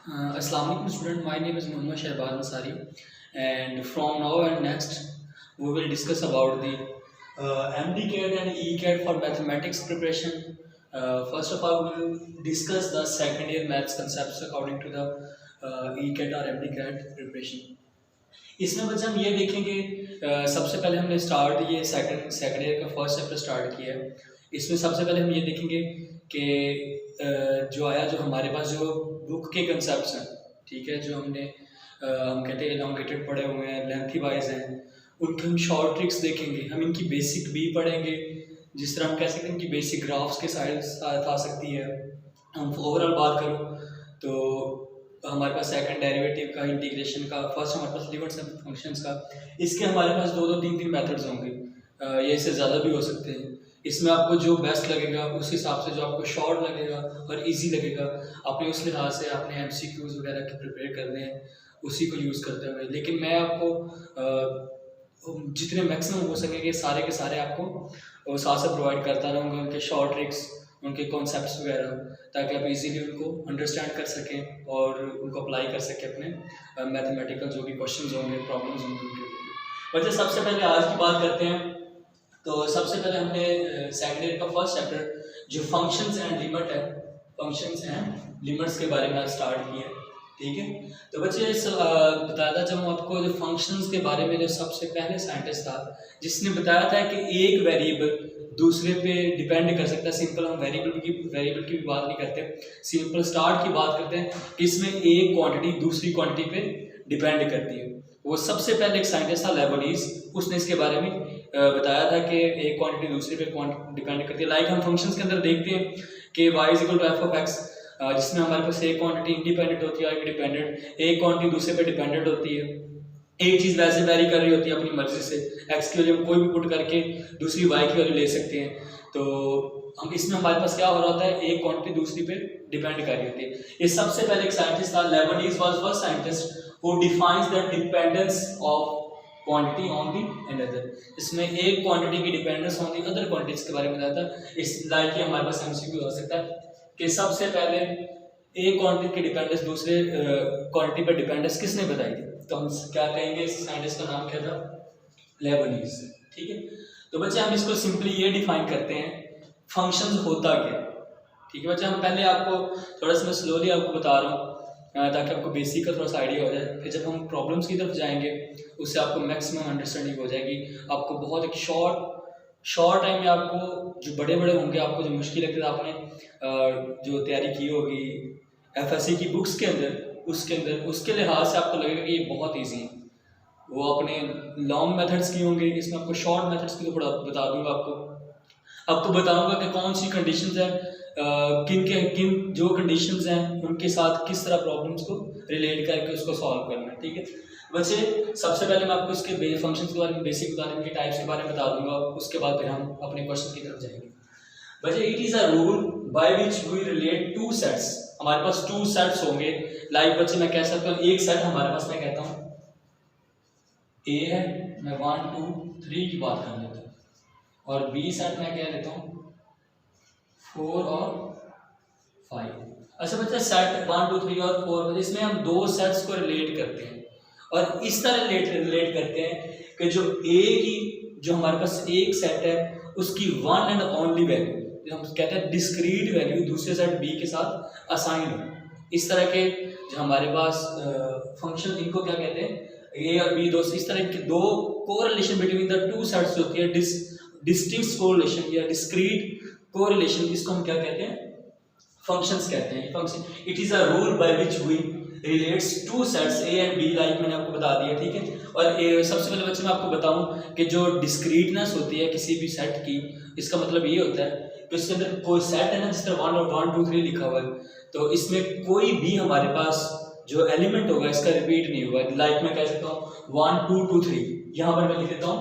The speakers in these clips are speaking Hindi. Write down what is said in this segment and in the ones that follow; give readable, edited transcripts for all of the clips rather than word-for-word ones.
Assalamu alaikum student, my name is Muhammad Shahbaz Ansari, and from now and next we will discuss about the MDCAT and ECAT for mathematics preparation. First of all, we will discuss the second year maths concepts according to the ECAT or MDCAT preparation. इसमें बच्चे हम ये देखेंगे सबसे पहले हमने स्टार्ट ये सेकंड ईयर का फर्स्ट चैप्टर स्टार्ट किया है। इसमें सबसे पहले हम ये देखेंगे कि जो आया जो हमारे पास जो बुक के कंसेप्ट हैं, ठीक है, जो हमने हम कहते हैं एलोंगेटेड पढ़े हुए हैं, लेंथी वाइज हैं, उनके हम शॉर्ट ट्रिक्स देखेंगे। हम इनकी बेसिक भी पढ़ेंगे, जिस तरह हम कह सकते हैं इनकी बेसिक ग्राफ्स के साथ आ सकती है। हम ओवरऑल बात करूँ तो हमारे पास सेकंड डेरिवेटिव का, इंटीग्रेशन का, फर्स्ट हमारे पास लिमिट्स एंड फंक्शंस का, इसके हमारे पास दो तीन मेथड्स होंगे, ये इससे ज़्यादा भी हो सकते हैं। इसमें आपको जो बेस्ट लगेगा उस हिसाब से, जो आपको शॉर्ट लगेगा और इजी लगेगा, आपने उस लिहाज से आपने MCQs वगैरह के प्रिपेयर करने हैं, उसी को यूज़ करते हुए। लेकिन मैं आपको जितने मैक्सिमम हो सकेंगे सारे के सारे आपको साथ साथ प्रोवाइड करता रहूँगा, उनके शॉर्ट ट्रिक्स, उनके कॉन्सेप्ट्स वगैरह, ताकि आप इजीली उनको अंडरस्टैंड कर सकें और उनको अप्लाई कर सकें अपने मैथमेटिकल जो भी क्वेश्चंस होंगे, प्रॉब्लम्स होंगे उनके लिए। बच्चे सबसे पहले आज की बात करते हैं। तो सबसे पहले हमने सेकंड ईयर का फर्स्ट चैप्टर जो फंक्शंस एंड लिमिट है, फंक्शंस एंड लिमिट्स के बारे में आज स्टार्ट किया, ठीक है। तो बच्चे बताया था जब आपको जो फंक्शंस के बारे में, जो सबसे पहले साइंटिस्ट था जिसने बताया था कि एक वेरिएबल दूसरे पे डिपेंड कर सकता है। सिंपल हम वेरिएबल की भी बात नहीं करते, सिंपल स्टार्ट की बात करते हैं कि इसमें एक क्वांटिटी दूसरी क्वांटिटी पे डिपेंड करती है। वो सबसे पहले एक साइंटिस्ट था लेबनीज, उसने इसके बारे में बताया था कि एक क्वांटिटी दूसरे पे डिपेंड करती है। लाइक हम फंक्शंस के अंदर देखते हैं कि y equal to F of X, जिसमें हमारे पास एक क्वांटिटी इंडिपेंडेंट होती है और एक डिपेंडेंट, एक क्वांटिटी दूसरे पे डिपेंडेंट होती है। एक चीज़ वैसे वेरी कर रही होती है अपनी मर्जी से, एक्स की वैल्यू हम कोई भी पुट करके दूसरी वाई की वैल्यू ले सकते हैं। तो हम इसमें हमारे पास क्या हो रहा होता है, एक क्वांटिटी दूसरी पे डिपेंड कर रही होती है। ये सबसे पहले एक साइंटिस्ट था, Lebanese was first scientist who defines the dependence of quantity on the another. इसमें एक क्वांटिटी की dependence on the other quantities के बारे में बताया था। इस लाइक कि हमारे पास MCQ हो सकता है कि सबसे पहले एक क्वांटिटी की डिपेंडेंस दूसरे क्वांटिटी पर डिपेंडेंस किसने बताई थी, तो हम क्या कहेंगे, इस साइंटिस्ट का नाम क्या था, लेबनीज, ठीक है। तो बच्चे हम इसको सिंपली ये डिफाइन करते हैं फंक्शंस होता क्या, ठीक है। बच्चे हम पहले आपको थोड़ा सा मैं स्लोली आपको बता रहा हूँ ताकि आपको बेसिक का थोड़ा सा आइडिया हो जाए। फिर जब हम प्रॉब्लम्स की तरफ जाएंगे उससे आपको मैक्सिमम अंडरस्टैंडिंग हो जाएगी। आपको बहुत एक शॉर्ट टाइम में आपको जो बड़े होंगे, आपको जो मुश्किल लगता है, आपने जो तैयारी की होगी FSC की बुक्स के अंदर, उसके लिहाज से आपको लगेगा कि ये बहुत ईजी है। वो अपने लॉन्ग मेथड्स की होंगे, इसमें आपको शॉर्ट मेथड्स की तो बता दूंगा। आपको बताऊंगा कि कौन सी कंडीशंस है, किन जो कंडीशंस हैं उनके साथ किस तरह प्रॉब्लम्स को रिलेट करके उसको सॉल्व करना है, ठीक है। वैसे सबसे पहले मैं आपको इसके फंक्शंस के बारे में, बेसिक बता देंगे, टाइप्स के बारे में बता दूंगा। उसके बाद फिर हम अपने क्वेश्चन की तरफ जाएंगे। वैसे it is a rule by which we relate two sets. हमारे पास टू सेट्स होंगे। लाइक बच्चे मैं कह सकता हूँ एक सेट हमारे पास, मैं कहता हूँ A है, मैं 1 2 3 की बात कर लेता हूँ, और B सेट मैं कह लेता हूँ 4 और 5। अच्छा बच्चा सेट 1 2 3 और 4, इसमें हम दो सेट्स को रिलेट करते हैं और इस तरह रिलेट करते हैं कि जो A की, जो हमारे पास एक सेट है उसकी वन एंड ओनली वैल्यू, जो हम कहते हैं डिस्क्रीट वैल्यू, दूसरे सेट B के साथ असाइन हो। इस तरह के जो हमारे पास फंक्शन, इनको क्या कहते हैं, A और B, इस तरह के दो correlation between the two sets होती है, डिस्टिंक्ट कोरिलेशन या डिस्क्रीट कोरिलेशन, इसको हम क्या कहते हैं, फंक्शंस कहते हैं। Function it is a rule by which we relates two sets A and B, like मैंने आपको बता दिया, ठीक है। और सबसे पहले बच्चे मैं आपको बताऊं कि जो डिस्क्रीटनेस होती है किसी भी सेट की, इसका मतलब ये होता है कि उसके अंदर कोई सेट है ना, जिस तरह 1 2 3 लिखा हुआ है, तो इसमें कोई भी हमारे पास जो एलिमेंट होगा इसका रिपीट नहीं होगा। लाइक मैं कह सकता हूँ 1 2 2 3, यहाँ पर मैं लिख देता हूँ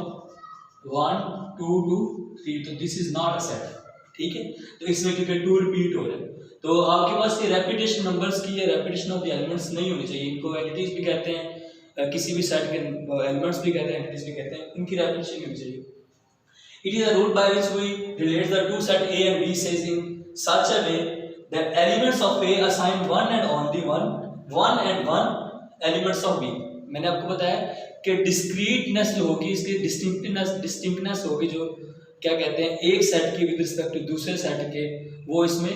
1 2 2 3, तो this is not a set, ठीक है। तो इसमें क्योंकि 2 रिपीट हो रहा है, तो आपके पास ये रेपिटेशन नंबर्स की, रेपिटेशन ऑफ द एलिमेंट्स नहीं होनी चाहिए। इनको एंटिटीज भी कहते हैं, किसी भी सेट के एलिमेंट्स भी कहते हैं, एंटिटीज भी कहते हैं, इनकी रेपिटेशन नहीं होनी चाहिए। It is a rule by which we relate the two set A and B says in such a way that elements of A assign one and only one 1 and 1 elements of B. मैंने आपको बताया कि डिस्क्रीटनेस जो होगी, इसकी डिस्टिंक्टनेस होगी, जो क्या कहते हैं एक सेट की विद रिस्पेक्ट टू दूसरे सेट के, वो इसमें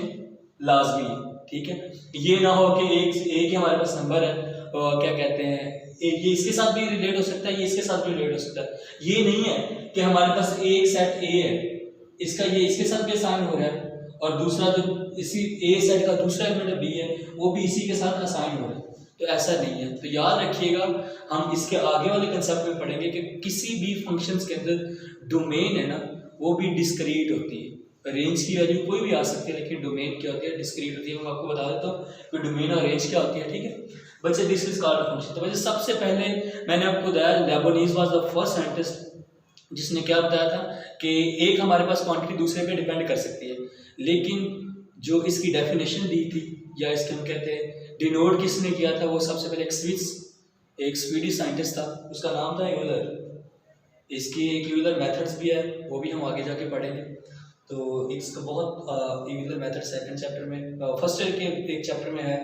लाजमी है। ठीक है, ये ना हो कि एक ही हमारे पास नंबर है और क्या कहते हैं ये इसके साथ भी रिलेट हो सकता है, ये इसके साथ भी रिलेट हो सकता है। ये नहीं है कि हमारे पास एक सेट ए है, इसका ये इसके साथ भी असाइन हो रहा है, और दूसरा जो इसी ए सेट का दूसरा एलिमेंट बी है वो भी इसी के साथ असाइन हो रहा है। तो ऐसा नहीं है। तो याद रखिएगा, हम इसके आगे वाले कंसेप्ट में पढ़ेंगे कि किसी भी फंक्शंस के अंदर डोमेन है ना, वो भी डिस्क्रीट होती है। रेंज की वैल्यू कोई भी आ सकती है, लेकिन डोमेन क्या होती है, डिस्क्रीट होती है। मैं आपको बता देता हूँ कि डोमेन और रेंज क्या होती है। ठीक है बच्चे, दिस इज कॉल्ड फंक्शन। तो बच्चे सबसे पहले मैंने आपको बताया Lebanese was the first scientist जिसने क्या बताया था कि एक हमारे पास क्वांटिटी दूसरे पे डिपेंड कर सकती है, लेकिन जो इसकी डेफिनेशन दी थी, या इसके हम कहते हैं डिनोट किसने किया था, वो सबसे पहले एक स्वीडिश साइंटिस्ट था, उसका नाम था यूलर। इसकी एक यूलर मेथड्स भी है, वो भी हम आगे जाके पढ़ेंगे। तो इसका बहुत यूलर मेथड सेकंड चैप्टर में, फर्स्ट ईयर के एक चैप्टर में है।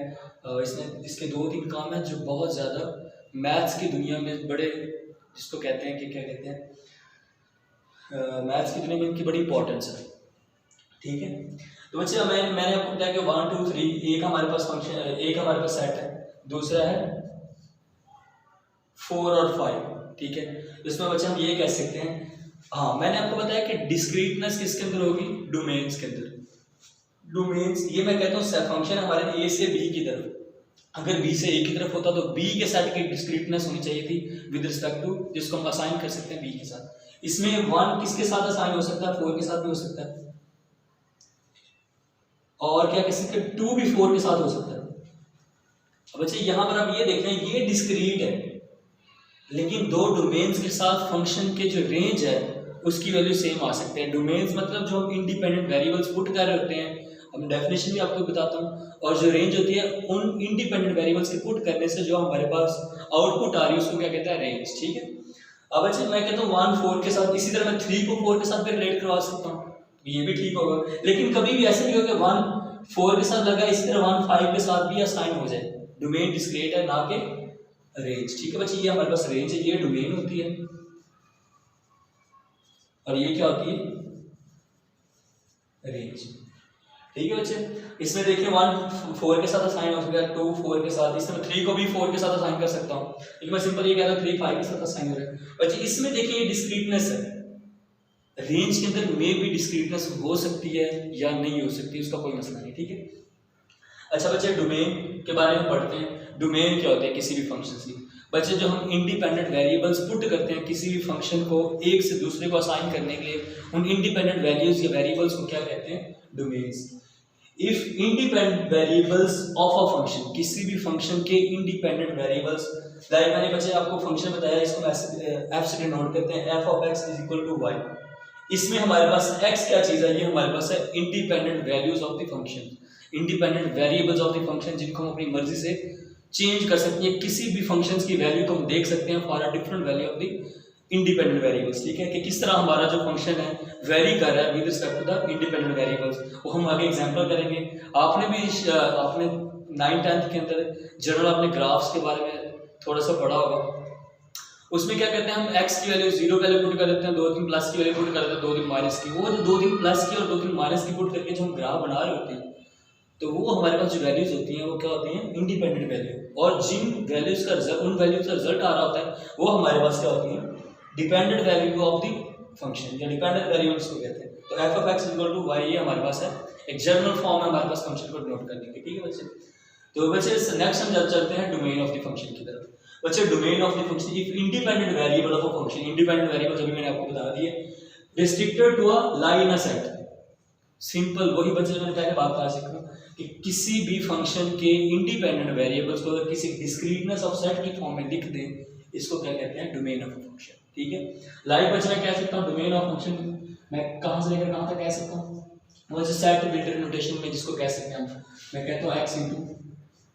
इसने इसके 2-3 काम हैं जो बहुत ज़्यादा मैथ्स की दुनिया में बड़े, जिसको कहते हैं कि क्या कहते हैं, मैथ्स की दुनिया में इनकी बड़ी इंपॉर्टेंस है। ठीक है, तो बच्चे मैंने आपको बताया कि 1 2 3 एक हमारे पास फंक्शन, एक हमारे पास सेट है, दूसरा है 4 और 5। ठीक है, इसमें बच्चे हम ये कह सकते हैं, हाँ मैंने आपको बताया कि डिस्क्रीटनेस किसके अंदर होगी, डोमेन्स के अंदर। डोमेन्स ये मैं कहता हूँ फंक्शन हमारे ए से बी की तरफ, अगर बी से ए की तरफ होता तो बी के सेट की डिस्क्रीटनेस होनी चाहिए थी विद रिस्पेक्ट टू, जिसको हम असाइन कर सकते हैं बी के साथ। इसमें 1 किसके साथ असाइन हो सकता है, 4 के साथ भी हो सकता है, और क्या किसी के 2 भी 4 के साथ हो सकता है। अब बच्चे यहाँ पर आप ये देख रहे हैं, ये डिस्क्रीट है, लेकिन दो डोमेन्स के साथ फंक्शन के जो रेंज है उसकी वैल्यू सेम आ सकते हैं। डोमेन्स मतलब जो हम इंडिपेंडेंट वेरिएबल्स पुट कर रहे होते हैं, हम डेफिनेशन भी आपको बताता हूँ, और जो रेंज होती है उन इंडिपेंडेंट वेरिएबल्स के पुट करने से जो हमारे पास आउटपुट आ रही है उसको क्या कहता है, रेंज। ठीक है, अब अच्छा मैं कहता हूँ 1 4 के साथ, इसी तरह मैं 3 को 4 के साथ भी रिलेट करवा सकता हूँ, ये भी ठीक होगा। लेकिन कभी भी ऐसा नहीं होगा कि 1 4 के साथ लगा इसी तरह 1 5 के साथ भी असाइन हो जाए। डोमेन डिस्क्रीट है, ना कि रेंज। ठीक है बच्चे, ये हमारे पास रेंज है, ये डोमेन होती है, और ये क्या होती है, रेंज। ठीक है बच्चे, इसमें देखिए 1 4 के साथ असाइन हो सकता है, 2 4 के साथ, इसमें 3 को भी 4 के साथ असाइन कर सकता हूँ, लेकिन मैं सिंपल ये कह रहा हूँ 3 5 के साथ असाइन हो रहा है। बच्चे इसमें देखिए ये डिस्क्रीटनेस है, रेंज के अंदर में भी डिस्क्रीटनेस हो सकती है या नहीं हो सकती, उसका कोई मसला नहीं। ठीक है, अच्छा बच्चे डोमेन के बारे में पढ़ते हैं। डोमेन क्या होते हैं किसी भी फंक्शन की। बच्चे जो हम इंडिपेंडेंट वेरिएबल्स पुट करते हैं किसी भी फंक्शन को एक से दूसरे को असाइन करने के लिए, उन इंडिपेंडेंट वैल्यूज या वेरिएबल्स को क्या कहते हैं, domains. If independent variables of a function, किसी भी फंक्शन के इंडिपेंडेंट वेरिएबल्स, लाइक मैंने बच्चे आपको फंक्शन बताया, इसको एफ से डिनोट करते हैं, F of x is equal to Y. इसमें हमारे पास x क्या चीज़ है, ये हमारे पास है independent values of the function, independent variables of the function, जिनको हम अपनी मर्जी से चेंज कर सकते हैं। किसी भी फंक्शंस की वैल्यू को हम देख सकते हैं for a different value of the independent variables. ठीक है, कि किस तरह हमारा जो फंक्शन है वेरी कर रहा है with respect to the independent variables, वो हम आगे एग्जांपल करेंगे। आपने 9th 10th के अंदर जनरल आपने ग्राफ्स के बारे में थोड़ा सा पढ़ा होगा। उसमें क्या कहते हैं, हम x की वैल्यू 0 पहले पुट कर देते हैं, 2 3 प्लस की वैल्यू पुट कर देते हैं, 2 3 माइनस की। वो जो 2 3 प्लस की और 2 3 माइनस की पुट करके जो हम ग्राफ बना रहे होते हैं, तो वो हमारे पास जो वैल्यूज होती हैं वो क्या होती हैं, इंडिपेंडेंट वैल्यू। और जिन वैल्यूज का रिजल्ट, उन वैल्यूज का रिजल्ट आ रहा होता है, वो हमारे पास क्या होती है, dependent value of the function, या डिपेंडेंट वेरिएबल्स को कहते हैं। तो F of X equal to Y, ये हमारे पास है, एक जनरल फॉर्म है हमारे पास फंक्शन को डिनोट करने की। ठीक है बच्चे, तो बच्चे नेक्स्ट हम जब चलते हैं डोमेन ऑफ द फंक्शन की तरफ। बच्चे domain of the function, if independent variable of a function, independent variable अभी मैंने आपको बता दिए, restricted to a line a set. Simple वही बच्चे मैंने पहले बात कर सकता हूँ कि किसी भी फंक्शन के इंडिपेंडेंट वेरिएबल्स को अगर किसी डिस्क्रीटनेस ऑफ सेट की फॉर्म में लिख दें, इसको क्या कहते हैं, डोमेन ऑफ फंक्शन। ठीक है, लाइक बच्चे मैं कह सकता हूँ डोमेन ऑफ फंक्शन मैं कहाँ से लेकर कहाँ तक कह सकता हूँ, वो जो सेट बिल्डर नोटेशन में जिसको कह सकते हैं हम, मैं कहता हूँ एक्स इंटू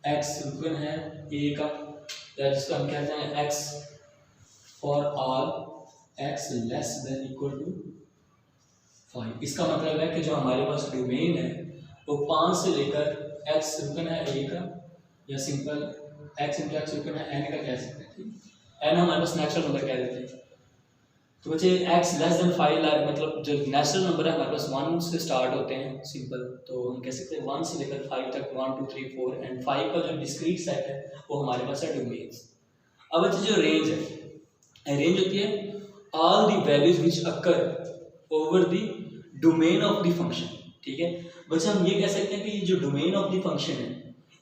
एक्स इक्वल है ए का, या जिसको हम कहते हैं x for all x less than equal to 5। इसका मतलब है कि जो हमारे पास डोमेन है वो 5 से लेकर x रुकन है a का, या simple X into X equal N का कह सकते हैं, एन हमारे पास नेचुरल नंबर कह देते हैं। तो बच्चे एक्स लेस देन 5 लाख मतलब जो नेचुरल नंबर है हमारे पास 1 से स्टार्ट होते हैं सिंपल, तो हम कह सकते हैं 1 से लेकर 5 तक 1 2 3 4 एंड 5 का जो डिस्क्रीट सेट है वो हमारे पास है डोमेन्स। अब बच्चे जो रेंज है, रेंज होती है all the values which occur over the domain of the function. ठीक है बच्चे, हम ये कह सकते हैं कि जो डोमेन ऑफ द फंक्शन है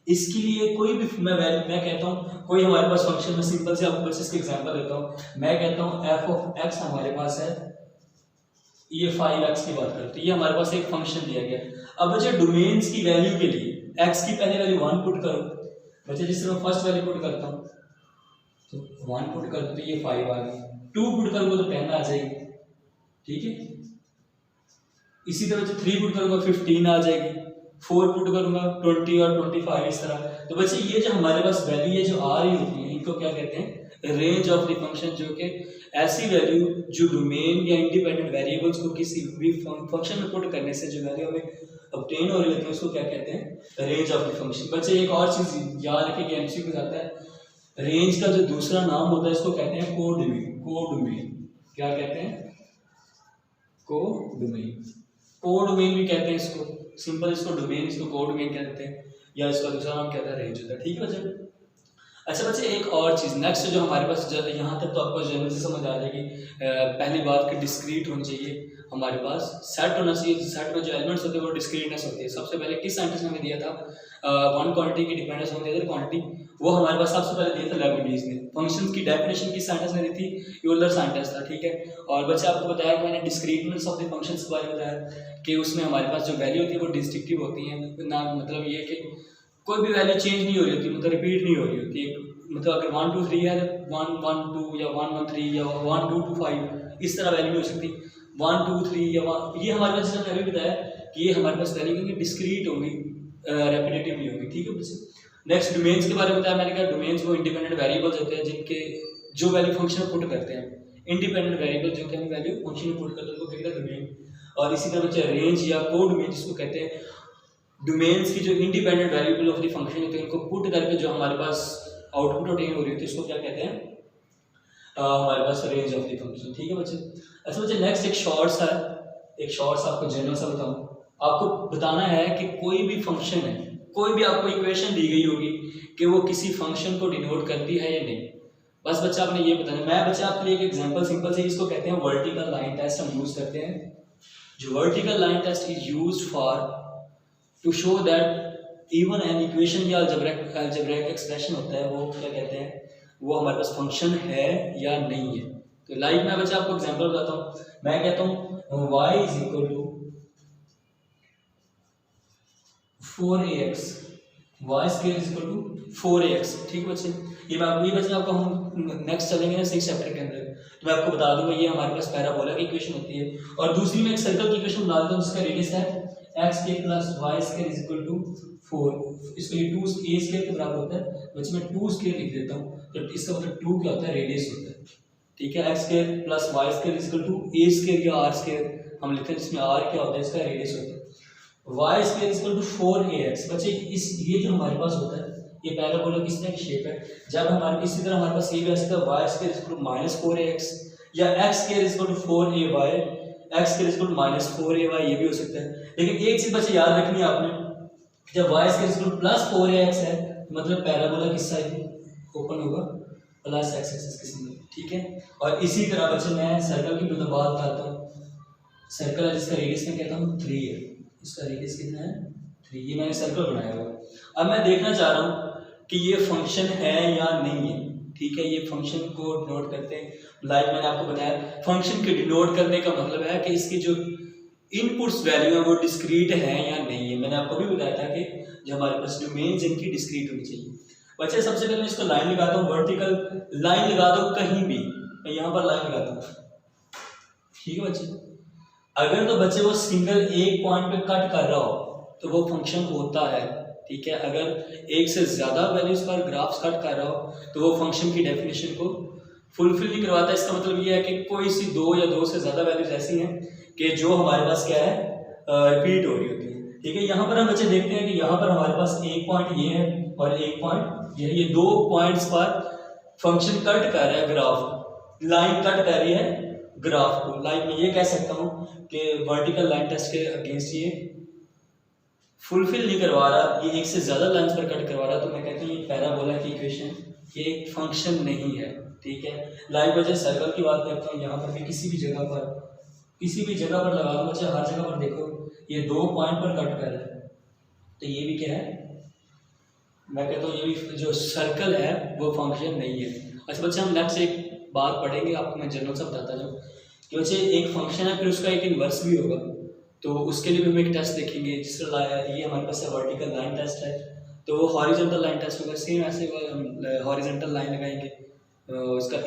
इसके लिए कोई भी मैं कहता हूँ कोई हमारे पास फंक्शन में सिंपल से आपको बस इसके एग्जांपल देता हूँ। मैं कहता हूँ एफ ऑफ एक्स हमारे पास है, ये 5x की बात करते हैं, ये हमारे पास एक फंक्शन दिया गया। अब बच्चे डोमेन्स की वैल्यू के लिए x की पहले वैल्यू 1 पुट करो। बच्चे जिस तरह फर्स्ट वैल्यू पुट करता हूँ तो 1 पुट कर दो तो ये 5 आ गई, 2 पुट करूँगा तो 10 आ जाएगी। ठीक है, इसी तरह 3 पुट करूँगा 15 आ जाएगी, 4 पुट करूंगा 20 और 25 इस तरह। तो बच्चे ये जो हमारे पास वैल्यू है जो आ रही होती है इनको क्या कहते हैं, रेंज ऑफ द फंक्शन, जो कि ऐसी वैल्यू जो डोमेन या इंडिपेंडेंट वेरिएबल्स को किसी भी फंक्शन में पुट करने से जो वैल्यू हमें ऑब्टेन हो रही होती है उसको क्या कहते हैं, रेंज ऑफ द फंक्शन। बच्चे एक और चीज याद रखें कि एमसीक्यू आता है, रेंज का जो दूसरा नाम होता है इसको कहते हैं कोडोमेन। कोडोमेन क्या कहते हैं, कोडोमेन, कोडोमेन भी कहते हैं इसको, सिंपल इसको डोमेन, इसको कोडोमेन कहते हैं, या इसका दूसरा नाम कहता है रेंज होता है। ठीक है बच्चे। अच्छा बच्चे एक और चीज़ नेक्स्ट जो हमारे पास यहाँ तक तो आपको जनरल से समझ आ जाएगी। पहली बात कि डिस्क्रीट होनी चाहिए, हमारे पास सेट होना चाहिए, सेट में जो एलिमेंट्स होते हैं वो डिस्क्रीटनेस होती है। सबसे पहले किस साइंटिस्ट ने हमें दिया था वन क्वांटिटी की dependence on the other quantity, वो हमारे पास सबसे पहले दिया था लेबनिज़ ने। फंक्शंस की डेफिनेशन किस साइंटिस्ट ने दी थी, यूलर साइंटिस्ट था। ठीक है, और बच्चे आपको बताया कि मैंने डिस्क्रीटनेस ऑफ द फंक्शंस के बारे में बताया कि उसमें हमारे पास जो वैल्यू होती है वो डिस्ट्रिक्टिव होती है ना, मतलब ये कि कोई भी वैल्यू चेंज नहीं हो रही होती, मतलब रिपीट नहीं हो रही होती है। मतलब अगर 1 2 3 है 1 1 2 या 1 1 3 या 1 2 2 5 इस तरह वैल्यू नहीं हो सकती 1 2 3 या 1, ये हमारे पास जैसे अभी बताया कि ये हमारे पास वैल्यू होगी डिस्क्रीट होगी, रेपिटेटिवली होगी। ठीक है बच्चे। नेक्स्ट डोमेन्स के बारे में बताया मैंने, कहा डोमेन्स वो इंडिपेंडेंट वेरिएबल्स होते हैं जिनके जो वैल्यू फंक्शन में पुट करते हैं, इंडिपेंडेंट वेरिएबल जो कि हम वैल्यू फंक्शन में पुट करते हैं उनको कहते हैं डोमेन। और इसी तरह बच्चे रेंज या कोडोमेन जिसको कहते हैं, डोमेन्स की जो independent variable of the function होते हैं उनको पुट करके जो हमारे पास आउटपुट ऑब्टेन हो रही होती है उसको क्या कहते हैं, हमारे पास रेंज ऑफ द फंक्शन। ठीक है बच्चे। अच्छा बच्चे नेक्स्ट एक शॉर्ट्स आपको जनरल सा बताऊं, आपको बताना है कि कोई भी फंक्शन है, कोई भी आपको इक्वेशन दी गई होगी कि वो किसी फंक्शन को डिनोट करती है या नहीं, बस बच्चा आपने ये बताना। मैं बच्चा आपके लिए एक एग्जांपल सिंपल से इसको कहते हैं वर्टिकल लाइन टेस्ट, हम यूज करते हैं। जो vertical line test is used for to show that even an equation या अलजेब्रिक एक्सप्रेशन होता है वो क्या कहते हैं, वो हमारे पास फंक्शन है या नहीं है। तो लाइक मैं बच्चा आपको एग्जांपल बताता हूँ, मैं कहता हूँ y is equal to 4ax, Y square is equal to 4ax। ठीक है बच्चे, ये बच्चे आपको हम नेक्स्ट चलेंगे ना 6 चैप्टर के अंदर, तो मैं आपको बता दूंगा ये हमारे पास पैराबोला की इक्वेशन होती है। और दूसरी मैं एक सर्कल की इक्वेशन बना देता हूँ जिसका रेडियस है x के plus Y square is equal to 4, इसके लिए 2 a स्क्वायर के बराबर होता है। बच्चे मैं 2 स्क्वायर लिख देता हूँ, तो इसका मतलब 2 क्या होता है, रेडियस होता है। ठीक है, x square plus Y square is equal to a square या r स्क्वायर हम लिखते हैं, जिसमें r क्या होता है, इसका रेडियस होता है। Y square is equal to 4ax। बच्चे इस ये जो हमारे पास होता है ये पैराबोला किस तरह की शेप है, जब हमारे इसी तरह हमारे पास ये भी आ सकता है Y square is equal to -4ax या x square is equal to 4ay, x square is equal to -4ay, ये भी हो सकता है। लेकिन एक चीज बच्चे याद रखनी है आपने, जब y square is equal to +4ax है मतलब पैराबोला किस साइड ओपन होगा, प्लस x एक्सिस के सामने। ठीक है, और इसी तरह बच्चे मैं सर्कल की बात करता हूँ, सर्कल है जिसका रेडियस मैं कहता हूँ 3 है, इसका रेडियस कितना है 3, ये मैंने सर्कल बनाया हुआ। अब मैं देखना चाह रहा हूँ कि ये फंक्शन है या नहीं है। ठीक है, ये फंक्शन को डिनोट करते हैं, लाइक मैंने आपको बताया फंक्शन के डिनोट करने का मतलब है कि इसकी जो इनपुट्स वैल्यू है वो डिस्क्रीट है या नहीं है। मैंने आपको भी बताया था कि जो हमारे पास डोमेन्स इनकी डिस्क्रीट होनी चाहिए। बच्चे सबसे पहले इसको लाइन लगाता हूँ, वर्टिकल लाइन लगा दो कहीं भी, मैं यहाँ पर लाइन लगाता हूँ। ठीक है बच्चे, अगर तो बच्चे वो सिंगल एक पॉइंट पे कट कर रहा हो तो वो फंक्शन होता है। ठीक है, अगर एक से ज़्यादा वैल्यूज पर ग्राफ्स कट कर रहा हो तो वो फंक्शन की डेफिनेशन को फुलफिल नहीं करवाता। इसका मतलब ये है कि कोई सी 2 या 2 से ज़्यादा वैल्यूज ऐसी हैं कि जो हमारे पास क्या है रिपीट हो रही होती है। ठीक है, यहाँ पर हम बच्चे देखते हैं कि यहाँ पर हमारे पास एक पॉइंट ये है और एक पॉइंट ये 2 पॉइंट्स पर फंक्शन कट कर रहा है ग्राफ, लाइन कट कर रही है ग्राफ को। लाइन में ये कह सकता हूँ कि वर्टिकल लाइन टेस्ट के अगेंस्ट ये फुलफिल नहीं करवा रहा, ये एक से ज़्यादा लाइंस पर कट करवा रहा, तो मैं कहता हूँ ये पैराबोला की इक्वेशन ये एक फंक्शन नहीं है, ठीक है। लाइक वजह सर्कल की बात करता हूँ, यहाँ पर भी किसी भी जगह पर लगा दो बच्चे, हर जगह पर देखो ये 2 पॉइंट पर कट कर रहा है, तो ये भी क्या है, मैं कहता हूँ ये भी जो सर्कल है वो फंक्शन नहीं है। अच्छा बच्चे हम नेक्स्ट एक बात पढ़ेंगे, आपको मैं जनरल से बताता जाऊँ कि बच्चे एक फंक्शन है फिर उसका एक इन्वर्स भी होगा, तो उसके लिए भी हम एक टेस्ट देखेंगे। जिस तरह ये हमारे पास वर्टिकल लाइन टेस्ट है, तो वो हॉरिजॉन्टल लाइन टेस्ट होगा, सेम ऐसे हॉरिजॉन्टल लाइन लगाएंगे,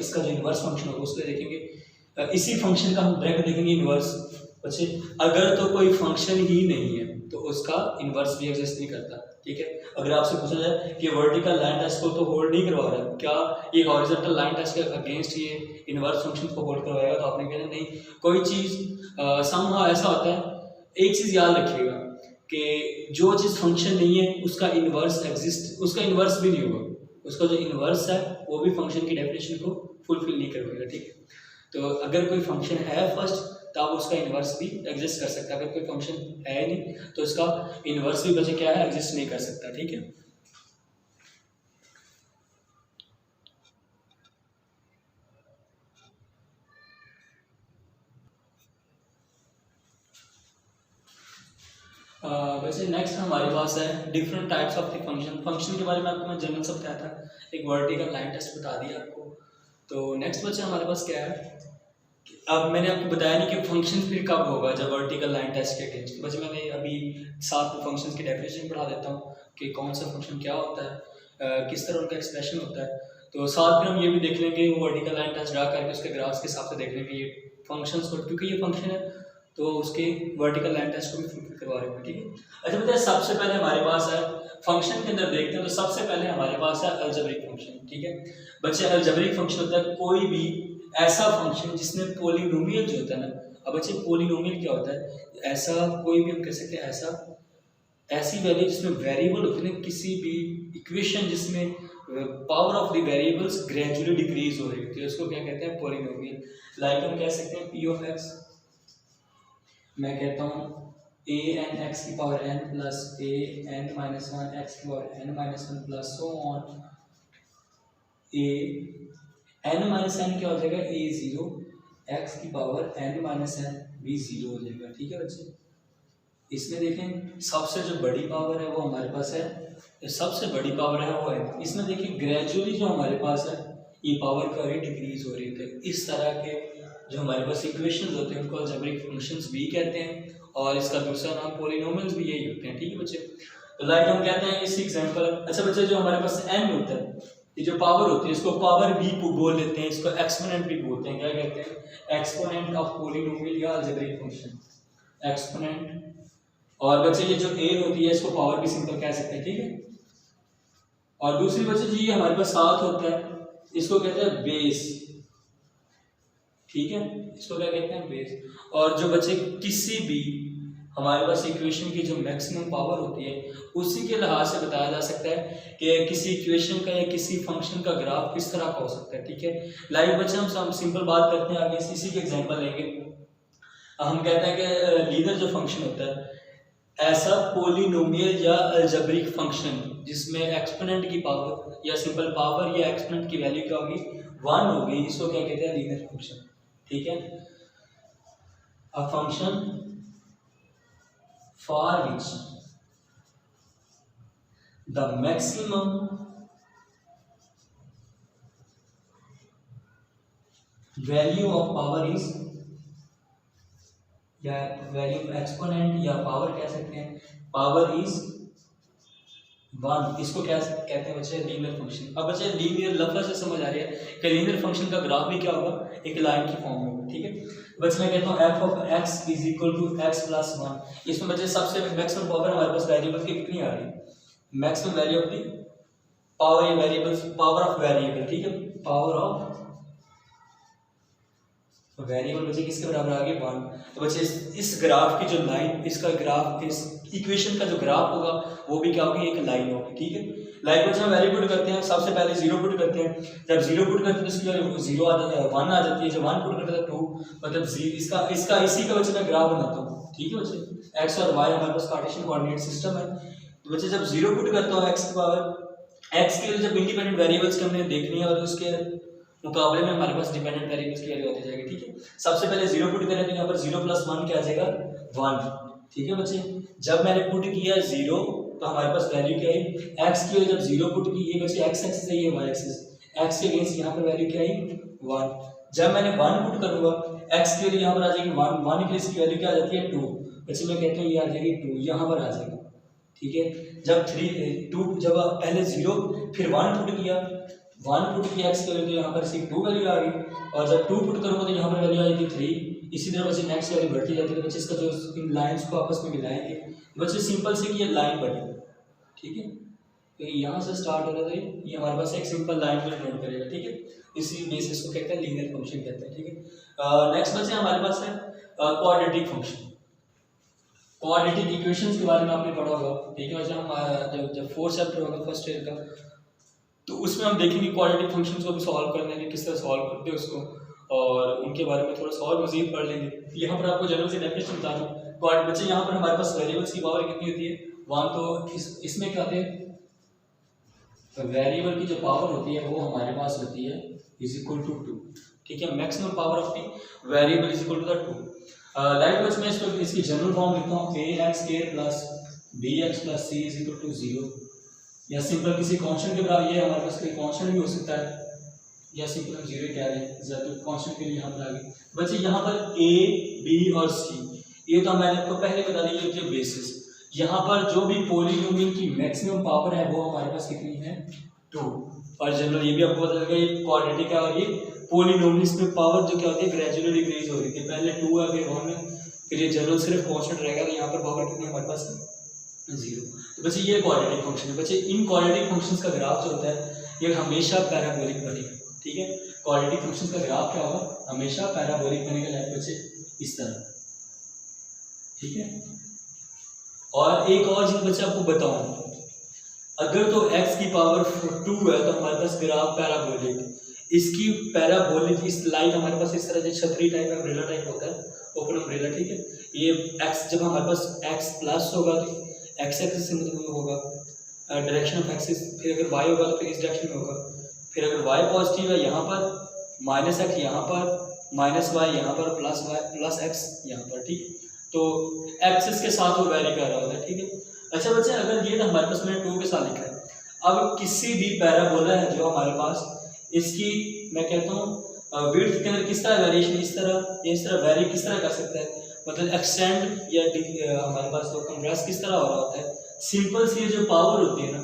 इसका जो इन्वर्स फंक्शन होगा उसको देखेंगे। इसी फंक्शन का हम डायरेक्ट देखेंगे इन्वर्स। बच्चे अगर तो कोई फंक्शन ही नहीं है तो उसका इन्वर्स भी एग्जिस्ट नहीं करता, ठीक है। अगर आपसे पूछा जाए कि वर्टिकल लाइन टेस्ट को तो होल्ड नहीं करवा रहा, क्या ये हॉरिजॉन्टल लाइन टेस्ट के अगेंस्ट ये इन्वर्स फंक्शन को होल्ड करवाएगा, तो आपने कहना नहीं। कोई चीज़ समहाउ ऐसा होता है, एक चीज़ याद रखिएगा कि जो चीज़ फंक्शन नहीं है उसका इन्वर्स एग्जिस्ट, उसका इन्वर्स भी नहीं होगा, उसका जो इन्वर्स है वो भी फंक्शन की डेफिनेशन को फुलफिल नहीं करवाएगा, ठीक है। तो अगर कोई फंक्शन है फर्स्ट तब उसका इन्वर्स भी एग्जिस्ट कर सकता है, अगर कोई फंक्शन है नहीं तो उसका इन्वर्स भी बचे क्या है, एग्जिस्ट नहीं कर सकता, ठीक है। वैसे नेक्स्ट हमारे पास है different types of the function. Function के बारे में आपको मैं जनरल सब बताया था, एक वर्टिकल लाइन टेस्ट बता दिया आपको। तो नेक्स्ट बच्चा हमारे पास क्या है, अब मैंने आपको बताया नहीं कि फंक्शन फिर कब होगा जब वर्टिकल लाइन टेस्ट के अगेंस्ट। बच्चे मैंने अभी साथ में फंक्शंस की डेफिनेशन पढ़ा देता हूँ कि कौन सा फंक्शन क्या होता है, किस तरह उनका एक्सप्रेशन होता है। तो साथ में हम ये भी देख लेंगे वो वर्टिकल लाइन टेस्ट ड्रा करके उसके ग्राफ्स के हिसाब से देख लेंगे ये फंक्शंस को, क्योंकि ये फंक्शन है तो उसके वर्टिकल लाइन टेस्ट को भी फुलफिल करवा रहे हैं, ठीक है। अच्छा बताइए सबसे पहले हमारे पास है फंक्शन के अंदर देखते हैं, तो सबसे पहले हमारे पास है अलजेब्रिक फंक्शन, ठीक है बच्चे। अलजेब्रिक फंक्शन होता है कोई भी ऐसा फंक्शन जिसमें पोलिनोमियल जो होता है ना। अब बच्चे पोलिनोमियल क्या होता है, ऐसा कोई भी हम कह सकते हैं ऐसा ऐसी वैल्यू जिसमें वेरिएबल होती है ना, किसी भी इक्वेशन जिसमें power of the variables gradually decrease हो रही होती है उसको क्या कहते हैं, पोलिनोमियल। लाइक हम कह सकते हैं पी ऑफ एक्स, मैं कहता हूँ ए एन एक्स की power N plus A N minus one X की power N minus one plus so on A N minus N क्या हो जाएगा, ए जीरो एक्स की पावर एन माइनस एन भी जीरो हो जाएगा, ठीक है बच्चे। इसमें देखें सबसे जो बड़ी पावर है वो हमारे पास है, सबसे बड़ी पावर है वो है। इसमें देखिए ग्रेजुअली जो हमारे पास है ये पावर का रेट डिक्रीज हो रही है। इस तरह के जो हमारे पास इक्वेशंस होते हैं उनको अलजेब्रिक फंक्शंस भी कहते हैं, और इसका दूसरा नाम पोलिनोमियल्स भी यही होते हैं, ठीक है बच्चे। तो लाइक हम कहते हैं इस एग्जांपल, अच्छा बच्चे जो हमारे पास n होता है, ये जो पावर होती है इसको पावर भी बोल लेते हैं, इसको एक्सपोनेंट भी बोलते हैं, क्या कहते हैं, एक्सपोनेंट ऑफ पोलिनोमियल या अलजेब्रिक फंक्शन, एक्सपोनेंट। और बच्चे ये जो a होती है इसको पावर भी सिंपल कह सकते हैं, ठीक है। और दूसरी बच्चे जी ये हमारे पास साथ होता है इसको कहते हैं बेस, ठीक है, इसको क्या कहते हैं, बेस। और जो बच्चे किसी भी हमारे पास इक्वेशन की जो मैक्सिमम पावर होती है उसी के लिहाज से बताया जा सकता है कि किसी इक्वेशन का या किसी फंक्शन का ग्राफ किस तरह का हो सकता है, ठीक है। लाइक बच्चे हम सिंपल बात करते हैं आगे, इसी के एग्जांपल लेंगे। हम कहते हैं कि लीनियर जो फंक्शन होता है ऐसा पोलिनोमियल या अलजेब्रिक फंक्शन जिसमें एक्सपोनेंट की पावर या सिंपल पावर या एक्सपोनेंट की वैल्यू क्या होगी, 1 होगी, इसको क्या कहते हैं, लीनियर फंक्शन, ठीक है। A function for which the maximum value of power is, या वैल्यू एक्सपोनेंट या पावर कह सकते हैं, पावर इज 1, इसको क्या कहते हैं बच्चे, लीनियर फंक्शन। अब बच्चे लीनियर लफ्ज़ से समझ आ रही है कि लीनियर फंक्शन का ग्राफ भी क्या होगा, एक लाइन की फॉर्म में होगा, ठीक है। बच्चे मैं कहता हूँ F of x is equal to X plus 1। इसमें बच्चे सबसे मैक्सिमम पावर हमारे पास वेरिएबल की कितनी आ रही है, maximum value of the power या वेरिएबल, पावर ऑफ वेरिएबल, ठीक है, पावर ऑफ वेरिएबल बच्चे किसके बराबर आ गई, 1। तो बच्चे इस ग्राफ की जो लाइन, इसका ग्राफ, इस इक्वेशन का जो ग्राफ होगा वो भी क्या होगी, एक लाइन होगी, ठीक है। लाइक हम वैल्यू पुट करते हैं, सबसे पहले 0 पुट करते हैं, जब 0 पुट करते हैं तो इसकी वैल्यू 0 आ जाती है, 1 आ जाती है, जब 1 पुट करते हैं 2, मतलब इसका इसी का बच्चे मैं ग्राफ बनाता हूँ, ठीक है बच्चे। एक्स और वाई हमारे पास कार्टेशियन कोऑर्डिनेट सिस्टम है, तो बच्चे जब 0 पुट करता हूँ एक्स की पावर, एक्स के लिए जब इंडिपेंडेंट वेरिएबल्स के हमने देखनी है और उसके मुकाबले में हमारे पास डिपेंडेंट वेरिएबल्स की वैल्यू होती जाएगी, ठीक है। सबसे पहले 0 पुट करें तो यहाँ पर 0 + 1 क्या आ जाएगा 1, ठीक है बच्चे। जब मैंने पुट किया 0 तो हमारे पास वैल्यू क्या आई, एक्स की जब 0 पुट की, ये बच्चे एक्स एक्सिस है, ये वाई एक्सिस, एक्स के अगेंस्ट यहाँ पर वैल्यू क्या आई 1। जब मैंने 1 पुट करूंगा एक्स के लिए यहाँ पर आ जाएगी 1 के लिए इसकी वैल्यू क्या आ जाती है 2, बच्चे मैं कहता हूँ ये आ जाएगी 2, यहाँ पर आ जाएगी, ठीक है। जब 2 जब पहले 0 फिर 1 पुट किया, 1 पुट किया एक्स के लिए तो यहाँ पर इसकी 2 वैल्यू आ गई, और जब 2 पुट करूंगा तो यहाँ पर वैल्यू आएगी 3। इसी तरह बच्चे नेक्स्ट वैल्यू बढ़ती जाती है, तो बच्चे इसका जो इन लाइंस को आपस में मिलाएंगे बच्चे सिंपल से कि ये लाइन बनेगी, ठीक है। तो यहाँ से स्टार्ट हो रहा है, ये हमारे पास एक सिंपल लाइन को नोट करेगा, ठीक है। इसी बेसिस को कहते हैं लीनियर फंक्शन कहते हैं, ठीक है। नेक्स्ट बच्चे हमारे पास है क्वाड्रेटिक फंक्शन। क्वाड्रेटिक इक्वेशंस के बारे में आपने पढ़ा होगा, ठीक है। वैसे हम जब 4th चैप्टर होगा फर्स्ट ईयर का, तो उसमें हम देखेंगे क्वाड्रेटिक फंक्शंस को भी सॉल्व करने के, किस तरह सॉल्व करते हैं उसको, और उनके बारे में थोड़ा सा और मजीद पढ़ लेंगे। यहाँ पर आपको जनरल से डेफिनेशन बता दूँ, बच्चे यहाँ पर हमारे पास वेरिएबल्स की पावर कितनी होती है 1, तो इसमें क्या होते हैं, वेरिएबल की जो पावर होती है वो हमारे पास होती है = 2, ठीक है। Maximum power of the variable = 2। Like बस मैं इसको इसकी जनरल फॉर्म लिखता हूँ, ax² + bx + c = 0, या सिंपल किसी कांस्टेंट के बराबर, ये हमारे पास कोई कांस्टेंट भी हो सकता है, या सिंपल हम 0 कह रहे हैं, ज़रूर कांस्टेंट के लिए यहाँ पर आ गए बच्चे। यहाँ पर a, b और c, ये तो मैंने आपको पहले बता दी, ये जो बेसिस, यहाँ पर जो भी पॉलीनोमियल की मैक्सिमम पावर है वो हमारे पास कितनी है 2, और जनरल ये भी आपको पता लगा ये क्वाड्रेटिक है, और ये पॉलीनोमियल्स में पावर जो क्या होती है ग्रेजुअली डिक्रीज हो रही थी, पहले 2 है फिर 1 है, फिर ये जनरल सिर्फ कांस्टेंट रहेगा, तो यहाँ पर पावर कितनी हमारे पास 0। तो बच्चे ये क्वाड्रेटिक फंक्शन है। बच्चे इन क्वाड्रेटिक फंक्शंस का ग्राफ जो होता है ये हमेशा पैराबोलिक बनेगा, ठीक है। क्वाड्रेटिक फंक्शंस का ग्राफ क्या होगा, हमेशा पैराबोलिक बनेगा, लाइक बच्चे इस तरह, ठीक है। और एक और चीज बच्चे आपको बताऊं, अगर तो x की पावर 2 है तो हमारे पास ग्राफ पैराबोलिक, इसकी पैराबोलिक इस लाइन हमारे पास इस तरह से छतरी टाइप अम्ब्रेला टाइप होता है, ओपन अम्ब्रेला, ठीक है। ये x जब हमारे पास x प्लस होगा तो x एक्सिस से मतलब होगा डायरेक्शन ऑफ एक्सिस, फिर अगर y होगा तो फिर इस डायरेक्शन में होगा, फिर अगर y पॉजिटिव है यहाँ पर -x यहाँ पर, -y यहाँ पर, प्लस x यहाँ पर, ठीक है। तो एक्सिस के साथ वो वैरी कर रहा होता है, ठीक है। अच्छा बच्चे, अगर ये तो हमारे पास मैंने 2 के साथ लिखा है, अब किसी भी पैराबोला है जो हमारे पास, इसकी मैं कहता हूँ विड्थ के अंदर किस तरह वेरिएशन इस तरह वेरी किस तरह कर सकता है, मतलब एक्सटेंड या हमारे पास वो कंप्रेस किस तरह हो रहा होता है। सिंपल सी जो पावर होती है ना,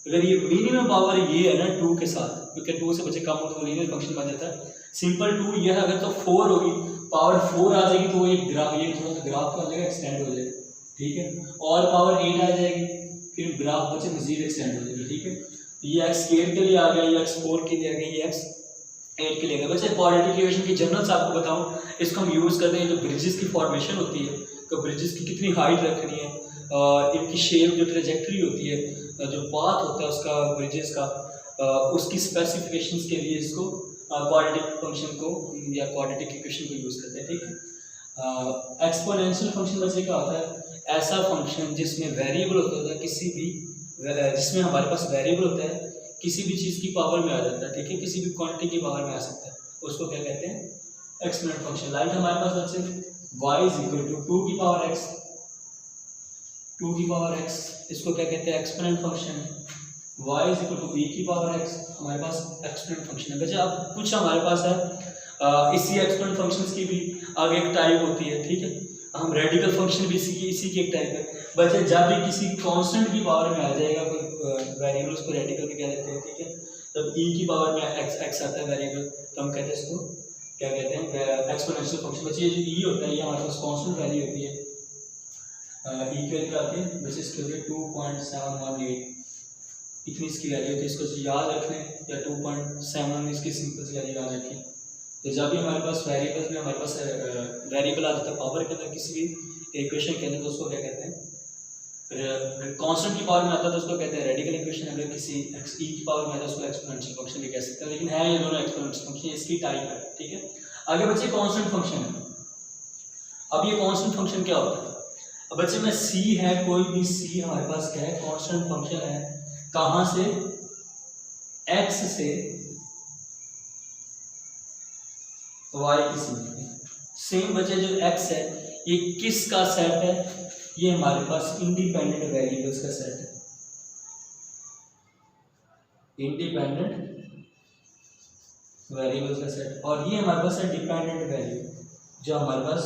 अगर ये मिनिमम पावर ये है ना 2 के साथ, क्योंकि 2 से बच्चे कम हो तो लीनियर फंक्शन बन जाता है। सिंपल 2 ये अगर तो 4 होगी, पावर 4 आ जाएगी तो एक ग्राफ, ये थोड़ा सा ग्राफ क्या हो जाएगा एक्सटेंड हो जाएगा, ठीक है। और पावर 8 आ जाएगी, फिर ग्राफ बच्चे मजीद एक्सटेंड हो जाएगा, ठीक है। ये x² के लिए आ गया, ये x4 के लिए आ गया, ये x8 के लिए आ गया। बच्चे क्वाड्रेटिक इक्वेशन की जनरल्स आपको बताऊं, इसको हम यूज़ करते हैं जो ब्रिजेस की फॉर्मेशन होती है, तो ब्रिजेस की कितनी हाइट रखनी है, और इनकी शेप जो ट्रेजेक्ट्री होती है, जो पाथ होता है उसका ब्रिजेस का, उसकी स्पेसिफिकेशंस के लिए इसको क्वाड्रेटिक फंक्शन को या क्वाड्रेटिक इक्वेशन को यूज़ करते हैं, ठीक है। एक्सपोनेंशियल फंक्शन बच्चे क्या होता है, ऐसा फंक्शन जिसमें वेरिएबल होता है, किसी भी जिसमें हमारे पास वेरिएबल होता है, किसी भी चीज़ की पावर में आ जाता है, ठीक है, किसी भी क्वांटिटी की पावर में आ सकता है, उसको क्या कहते हैं एक्सपोनेंट फंक्शन। लाइक हमारे पास बच्चे y = 2 की पावर x, 2 की पावर x, इसको क्या कहते हैं एक्सपोनेंट फंक्शन। y = e की पावर x हमारे पास एक्सपोनेंट फंक्शन है। बच्चे अब कुछ हमारे पास है इसी एक्सपोनेंट फंक्शंस की भी आगे एक टाइप होती है, ठीक है। हम रेडिकल फंक्शन भी इसी की एक टाइप है। बच्चे जब भी किसी कांस्टेंट की पावर में आ जाएगा कोई वेरिएबल, उसको रेडिकल भी कह देते हैं, ठीक है। जब e की पावर में x आता है वेरिएबल, तो हम कहते हैं इसको क्या कहते हैं एक्सपोनेंशियल फंक्शन। बच्चे ये जो e होता है ये हमारे पास कांस्टेंट वैल्यू होती है, e की वैल्यू आती है बच्चे इसके लिए 2.718, इतनी इसकी वैल्यू होती है, इसको याद रख लें, या 2.7 इसकी सिंपल सी वैल्यू याद रखें। तो जब भी हमारे पास वेरिएबल्स में हमारे पास वेरिएबल आ जाता है पावर के अंदर किसी भी इक्वेशन के अंदर, तो उसको क्या कहते हैं कांस्टेंट की पावर में आता है तो उसको कहते हैं रेडिकल इक्वेशन, अगर किसी एक्स ई की पावर में आता है उसको एक्सपोनेंशियल फंक्शन भी कह सकते हैं, लेकिन है ये दोनों एक्सपोनेंशियल फंक्शन, इसकी टाइप है, ठीक है। आगे बच्चे कांस्टेंट फंक्शन है। अब ये कांस्टेंट फंक्शन क्या होता है? अब बच्चे में सी है, कोई भी सी हमारे पास क्या है, कांस्टेंट फंक्शन है, कहां से, एक्स से वाई की सीमा। सेम बच्चे जो एक्स है ये किसका सेट है, ये हमारे पास इंडिपेंडेंट वेरिएबल्स का सेट है, इंडिपेंडेंट वेरिएबल्स का सेट, और ये हमारे पास है डिपेंडेंट वेरिएबल, जो हमारे पास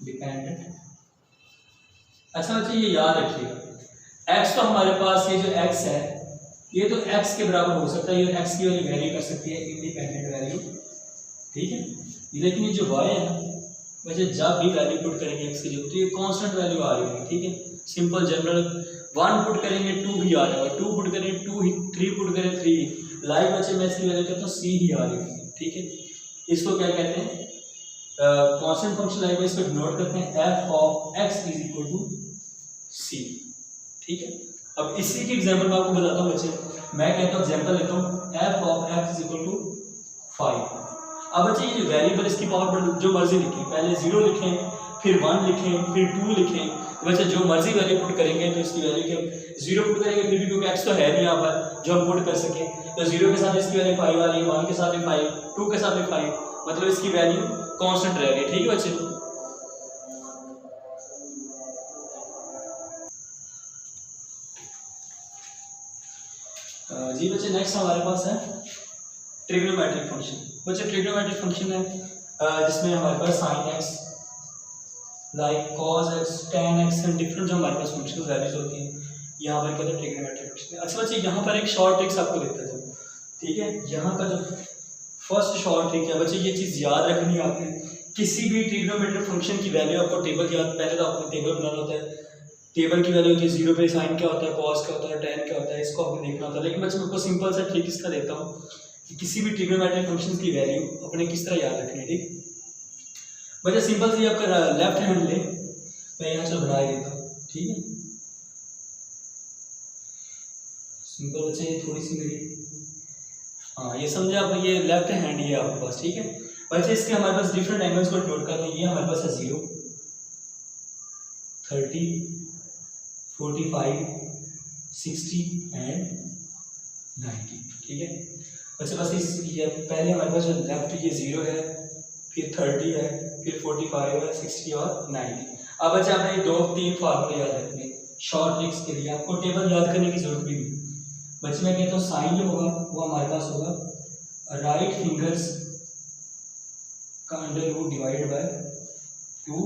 डिपेंडेंट। अच्छा बच्चे ये याद रखिएगा, एक्स तो हमारे पास ये जो एक्स है ये तो एक्स के बराबर हो सकता है, ये एक्स की वैल्यू वेरी कर सकती है, इंडिपेंडेंट वैल्यू, ठीक है। लेकिन ये जो वाई है ना वैसे जब भी वैल्यू पुट करेंगे एक्स की जगह तो ये कांस्टेंट वैल्यू आ रही है, ठीक है। सिंपल जनरल 1 पुट करेंगे 2 ही आ जाएगा, 2 पुट करेंगे 2 ही, 3 पुट करें 3, लाइव बच्चे मैं इसकी वैल्यू कहता हूँ सी ही आ रही है, ठीक है। इसको क्या कहते हैं, कांस्टेंट फंक्शन लाइव में इसको डिनोट करते हैं F of x is equal to c, ठीक है। अब इसी की एग्जांपल मैं आपको बताता हूँ बच्चे, मैं कहता हूँ एग्जांपल लेता हूँ F of x is equal to 5। अब बच्चे ये वेरिएबल इसकी पावर पर जो मर्जी लिखें, पहले 0 लिखें, फिर 1 लिखें, फिर 2 लिखें, तो बच्चे जो मर्जी वैल्यू पुट करेंगे तो इसकी वैल्यू क्या, 0 पुट करेंगे फिर भी क्योंकि एक्स तो है नहीं यहाँ पर जो हम पुट कर सके, तो 0 के साथ इसकी वैल्यू 5 आ रही है, 1 के साथ भी 5, 2 के साथ भी 5, मतलब इसकी वैल्यू कांस्टेंट रह गई, ठीक है बच्चे। जी बच्चे नेक्स्ट हमारे पास है ट्रिग्नोमेट्रिक फंक्शन। बच्चे ट्रिग्नोमेट्रिक फंक्शन है जिसमें हमारे पास sine x, like cos x, tan x and different जो हमारे पास फंक्शन वैल्यूज होती हैं, यहाँ पर कहते हैं ट्रिग्नोमेट्रिक फंक्शन। अच्छा बच्चे यहाँ पर एक शॉर्ट ट्रिक्स आपको देखते हैं, ठीक है। यहाँ का जो फर्स्ट शॉर्ट ट्रिक है बच्चे, ये चीज़ याद रखनी है आपने, किसी भी ट्रिग्नोमेट्रिक फंक्शन की वैल्यू आपको टेबल याद, पहले तो आपको टेबल बनाना होता है, टेबल की वैल्यू होती है 0 पे साइन क्या होता है, कॉस क्या होता है, टेन क्या होता है, इसको आपको देखना होता है। लेकिन बच्चे मैं आपको सिंपल सा ट्रिक इसका देता हूँ कि किसी भी ट्रिग्नोमेट्रिक फंक्शन की वैल्यू अपने किस तरह याद रखनी है, ठीक। बच्चे सिंपल से आपका लेफ्ट हैंड ले, मैं यहाँ से बना देता हूँ, ठीक है। सिंपल बच्चे थोड़ी सी मेरी, हाँ ये समझे आप, ये लेफ्ट हैंड ही है आपके पास, ठीक है। बच्चे इसके हमारे पास डिफरेंट एंगल्स को नोट करते हैं, ये हमारे पास है 0, 30, 45, 60 एंड 90, ठीक है। अच्छा बस इस ये पहले हमारे पास जो लेफ्ट ये 0 है, फिर 30 है, फिर 45 है, 60 और 90। अब अच्छा आपने 2-3 फार्मूले याद रखने शॉर्ट ट्रिक्स के लिए, आपको टेबल याद करने की जरूरत भी नहीं। बच्चे मैं कहता हूँ साइन जो होगा वो हमारे पास होगा राइट फिंगर्स का अंडर रूट डिवाइडेड बाय 2,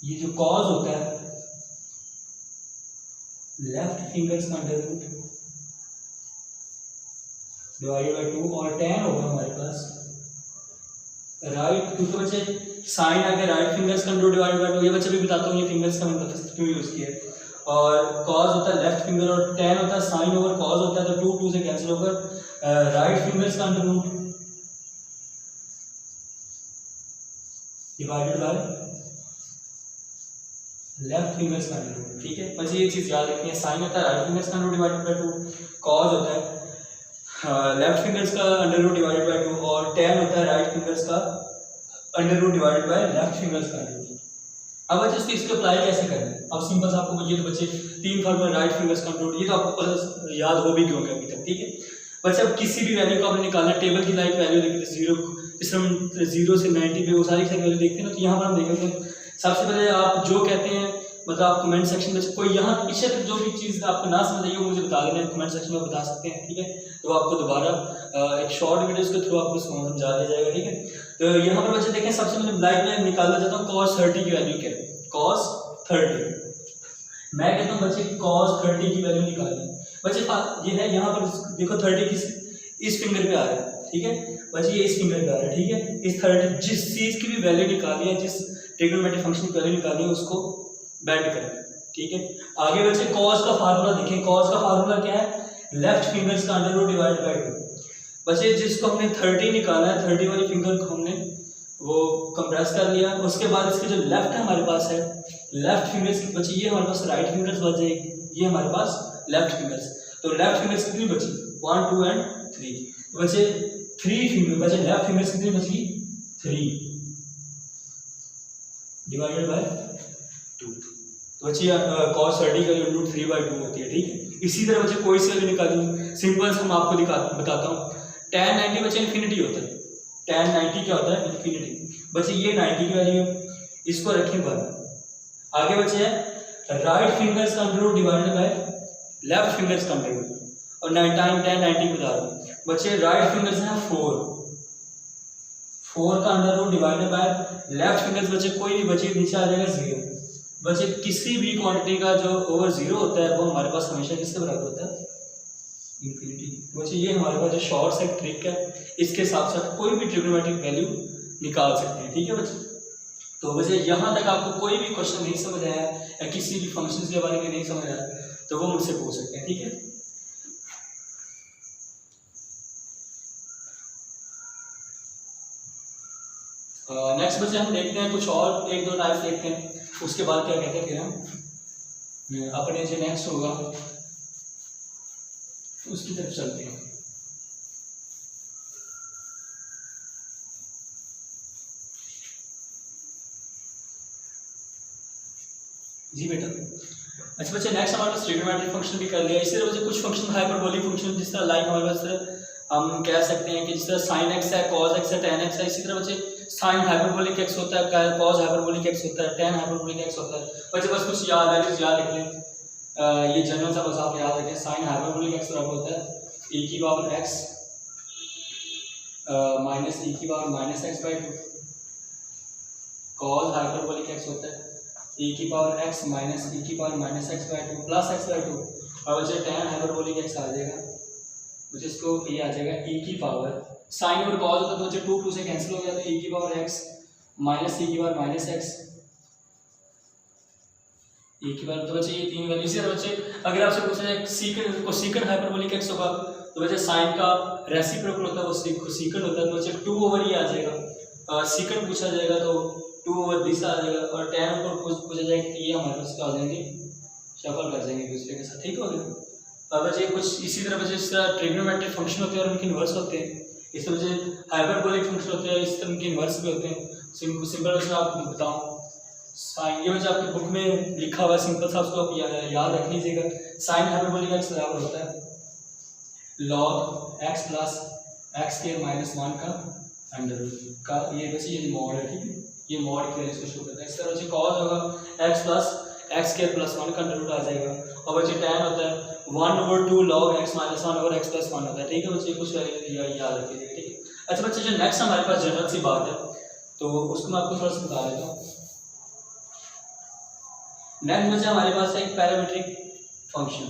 ये जो कॉज होता है लेफ्ट फिंगर्स का अंडर रूट डिवाइडेड बाय 2, और टेन होगा हमारे पास राइट, क्योंकि बच्चे साइन आगे राइट फिंगर्स का अंडर रूट डिवाइडेड बाय 2, ये बच्चे भी बताता हूँ ये फिंगर्स का मतलब क्यों यूज किया है, और कॉज होता है लेफ्ट फिंगर, और टेन होता है साइन ओवर कॉज होता है, तो 2 से कैंसिल होकर राइट फिंगर्स का under root divided by left fingers का अंडर रूट, ठीक है। बस ये चीज़ याद रखनी है, साइन होता है राइट फिंगर्स का under root divided by 2, cos होता है लेफ्ट फिंगर्स का अंडर रूट डिवाइडेड बाय 2, और टेन होता है राइट फिंगर्स का under root divided by left fingers का अंडर रूट। अब बच्चे इसको अप्लाई कैसे करना है, अब सिंपल से आपको ये तो बच्चे 3 फार्मूले राइट फिंगर्स का अंडर रूट, ये तो आपको याद हो भी क्यों अभी तक, ठीक है। बच्चे अब किसी भी वैल्यू को आपने निकालना है, टेबल की लाइक वैल्यू देखते हैं 0, इस तरह 0 से 90 पे वो सारी वैल्यू देखते हैं ना, तो यहाँ पर हम देखेंगे सबसे पहले आप जो कहते हैं, मतलब आप कमेंट सेक्शन में कोई यहाँ पीछे तक जो भी चीज़ आपको ना समझ आई हो मुझे बता देना, कमेंट सेक्शन में बता सकते हैं, ठीक है। तो आपको दोबारा एक शॉर्ट वीडियो के थ्रू आपको समझा दिया जाएगा, ठीक है। तो यहाँ पर बच्चे देखें सबसे पहले लाइक में निकालना चाहता हूँ cos 30 की वैल्यू क्या है, cos 30, मैं कहता हूँ बच्चे cos 30 की वैल्यू निकालिए। बच्चे ये है यहाँ पर देखो 30 इस फिंगर पे आ रहा है, ठीक है बच्चे, ये इस फिंगर पे आ रहा है, ठीक है। इस 30 जिस चीज़ की भी वैल्यू निकाली है, जिस ट्रिग्नोमेट्रिक फंक्शन की वैल्यू निकाली है उसको बैंड करें, ठीक है। आगे बच्चे cos का फार्मूला देखें, cos का फार्मूला क्या है, लेफ्ट फिंगर्स का अंडर रूट डिवाइडेड बाय 2। बच्चे जिसको हमने 30 निकाला है, 30 वाली फिंगर को हमने वो कंप्रेस कर लिया। उसके बाद इसके जो लेफ्ट है हमारे पास है, लेफ्ट फिंगर्स की बची, ये हमारे पास राइट फिंगर्स बच जाएगी, ये हमारे पास लेफ्ट फिंगर्स। तो लेफ्ट फिंगर्स कितनी बची, 1 2 एंड 3 बचे, 3 फिंगर बचे, लेफ्ट फिंगर्स कितनी बची, 3 डिवाइडेड बाय 2, तो बच्चे cos 30 का जो रूट 3/2 होती है, ठीक है। इसी तरह बच्चे कोई से भी निकालूँ, सिंपल हम आपको बताता हूँ। tan 90 बच्चे इन्फिनिटी होता है, tan 90 क्या होता है, इन्फिनिटी। बच्चे ये 90 की वैल्यू है, इसको रखें बाहर। आगे बच्चे है राइट फिंगर्स का under root divided by left fingers का अंडर रूट, और 90 बता रहा हूँ बच्चे। राइट फिंगर्स हैं 4 का under root divided by left fingers बच्चे, कोई भी बच्चे नीचे आ जाएगा 0। बच्चे किसी भी क्वांटिटी का जो ओवर 0 होता है वो हमारे पास हमेशा किसके बराबर होता है, इन्फिनिटी। बच्चे ये हमारे पास जो शॉर्ट से ट्रिक है, इसके साथ साथ कोई भी ट्रिग्नोमेट्रिक वैल्यू निकाल सकते हैं, ठीक है बच्चे। तो बच्चे यहाँ तक आपको कोई भी क्वेश्चन नहीं समझ आया या किसी भी फंक्शन के बारे में नहीं समझ आया तो वो मुझसे पूछ सकते हैं, ठीक है। नेक्स्ट बच्चे हम देखते हैं कुछ और 1-2 टाइप्स देखते हैं, उसके बाद क्या कहते हैं फिर हम अपने जो नेक्स्ट होगा उसकी तरफ चलते हैं। जी बेटा। अच्छा बच्चे नेक्स्ट हमारे पास ट्रिग्नोमेट्रिक फंक्शन भी कर लिया। इसी तरह बच्चे कुछ फंक्शन हाइपरबोलिक फंक्शन, जिस तरह लाइक हमारे पास हम कह सकते हैं कि जिस तरह sin x है, cos x है, tan x है। इसी तरह बच्चे sin हाइपरबोलिक x होता है, cos हाइपरबोलिक x होता है, tan हाइपरबोलिक x होता है। बच्चे बस कुछ वैल्यूज याद रख लें, ये जनरल सा बस आप याद रखें। sin हाइपरबोलिक x बराबर होता है e की पावर x माइनस e की power minus x/2। cos hyperbolic x होता है e की पावर x माइनस e की power minus x/2 plus x/2। और बच्चे tan हाइपरबोलिक x आ जाएगा, मुझे इसको ये आ जाएगा e की पावर साइन और कॉस होता है तो बच्चे 2 से कैंसिल हो गया, तो e की पावर x माइनस e की पावर माइनस x e की पावर। तो बच्चे ये 3 वैल्यू। इसी तरह बच्चे अगर आपसे पूछा जाए सीकंड हाइपरबोलिक x होगा तो बच्चे साइन का रेसिप्रोकल होता है, वो सीकंड होता है, तो बच्चे 2 ओवर ये आ जाएगा। सीकंड पूछा जाएगा तो 2 ओवर दिस आ जाएगा, और tan ऊपर पूछा जाएगा तो ये हमारे पास क्या हो जाएंगे, शफल कर जाएंगे दूसरे के साथ, ठीक हो गया। अब बच्चे कुछ इसी तरह बच्चे इस तरह ट्रिग्नोमेट्रिक फंक्शन होते हैं और उनके इन्वर्स होते हैं। इस तरह बच्चे हाइपरबोलिक फंक्शन होते हैं, इस तरह उनके इन्वर्स भी होते हैं। सिंपल बच्चे आपको बताऊँ, साइन ये बच्चे आपकी बुक में लिखा हुआ सिंपल सा, उसको आप याद रख लीजिएगा। साइन हाइपरबोलिक x बराबर होता है log x plus x square minus 1 का अंडर रूट का, ये बच्चे ये मॉड है, ठीक है, ये मॉड की वैल्यू से शो करता है। इस तरह बच्चे कॉस होगा x plus x square plus 1 का अंडर रूट आ जाएगा, और बच्चे tan होता है 1/2 log x माइनस 1 और x प्लस 1 होता है, ठीक है बच्चे, कुछ याद रखिएगा, ठीक है। अच्छा बच्चे जो नेक्स्ट हमारे पास जनरल सी बात है तो उसको मैं आपको थोड़ा सा बता देता हूँ। नेक्स्ट बच्चे हमारे पास है एक पैरामीट्रिक फंक्शन।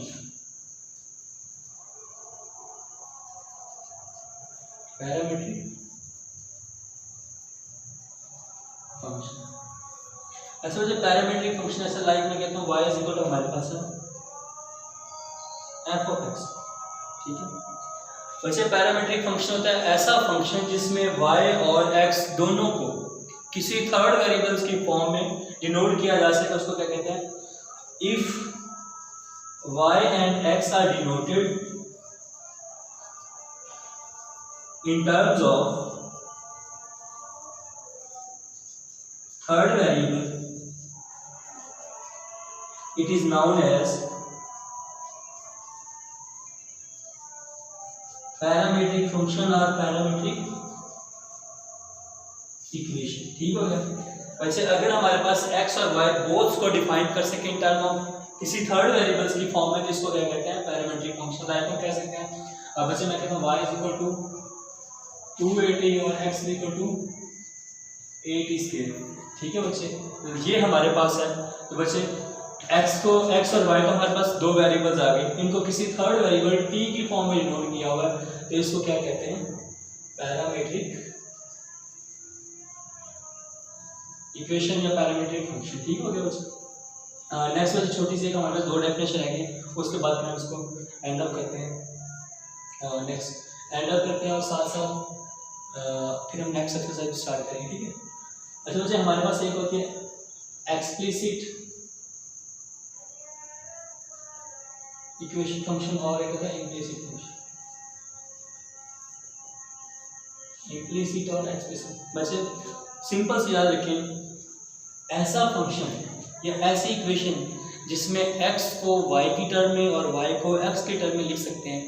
पैरामीट्रिक फंक्शन, ऐसा बच्चे पैरामीट्रिक फंक्शन ऐसा लाइक मैं कहता हूँ y इज इक्वल टू हमारे पास है f ऑफ x, ठीक है। वैसे पैरामीट्रिक फंक्शन होता है ऐसा फंक्शन जिसमें y और x दोनों को किसी थर्ड वेरिएबल्स की फॉर्म में डिनोट किया जा सके, उसको क्या कहते हैं, if y and x are denoted in terms of third variable, it is known as parametric function और पैरामीट्रिक इक्वेशन, ठीक हो गया। वैसे अगर हमारे पास x और y बोथ को डिफाइन कर सके इन टर्म ऑफ किसी थर्ड वेरिएबल्स की फॉर्म में, जिसको क्या कहते हैं, पैरामीट्रिक फंक्शन लाइक हम कह सकते हैं। अब वैसे मैं कहता हूँ y इज इक्वल टू 280 और x इक्वल टू 80 स्क्वायर, ठीक है बच्चे। तो ये हमारे पास है, तो बच्चे x और y तो हमारे पास दो वेरिएबल्स आ गए, इनको किसी थर्ड वेरिएबल t की फॉर्म में डिनोट किया हुआ है, तो इसको क्या कहते हैं, पैरामीट्रिक इक्वेशन या पैरामीट्रिक फंक्शन, ठीक हो गया बच्चे। नेक्स्ट बच्चे छोटी सी एक हमारे पास दो डेफिनेशन रहेंगे, उसके बाद में उसको एंड अप करते हैं, नेक्स्ट एंड अप करते हैं और साथ साथ फिर हम नेक्स्ट एक्सरसाइज स्टार्ट करेंगे, ठीक है। अच्छा बच्चे हमारे पास एक होती है एक्सप्लिसिट इक्वेशन फंक्शन और एक होता है इम्प्लिसिट फंक्शन। इम्प्लिसिट और एक्सप्लिसिट बच्चे सिंपल से याद रखें, ऐसा फंक्शन या ऐसी इक्वेशन जिसमें x को y की टर्म में और y को x की टर्म में लिख सकते हैं,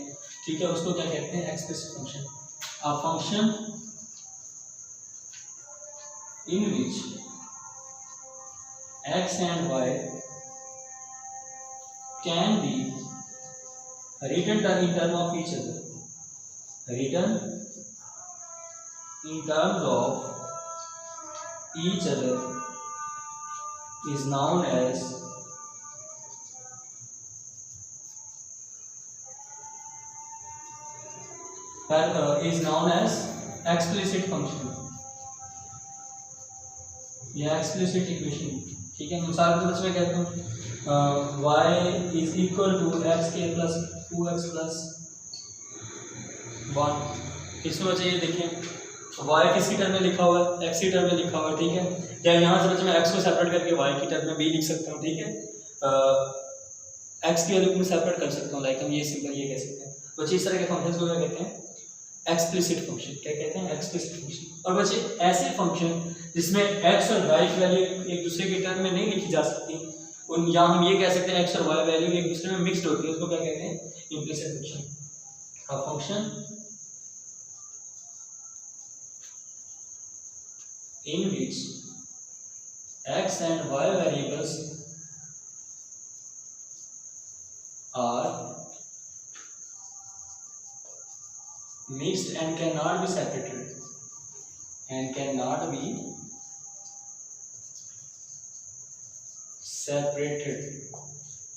ठीक है, उसको क्या कहते हैं, explicit function. A function in which x and y can be written in terms of each other, written in terms of each other is known as explicit function या explicit equation, ठीक है। मिसाल के तौर पे कहते हैं y is equal to x k plus 2x plus 1। इसमें बच्चे ये देखें y किसकी टर्म में लिखा हुआ है, x की टर्म में लिखा हुआ है, ठीक है। या यहाँ से बच्चे मैं x को सेपरेट करके y की टर्म में भी लिख सकता हूँ, ठीक है। x की वैल्यू को मैं सेपरेट कर सकता हूँ, लाइक हम ये सिंपल ये कह सकते हैं। बच्चे इस तरह के फंक्शंस को क्या कहते हैं, एक्सप्लिसिट फंक्शन। क्या कहते हैं, एक्सप्लिसिट फंक्शन। और बच्चे ऐसे फंक्शन जिसमें x और y की वैल्यू एक दूसरे की टर्म में नहीं लिखी जा सकती, उन या हम ये कह सकते हैं x और y वैल्यू एक दूसरे में मिक्स्ड होती है, उसको क्या कहते हैं, implicit function. A function in which x and y variables are mixed and cannot be separated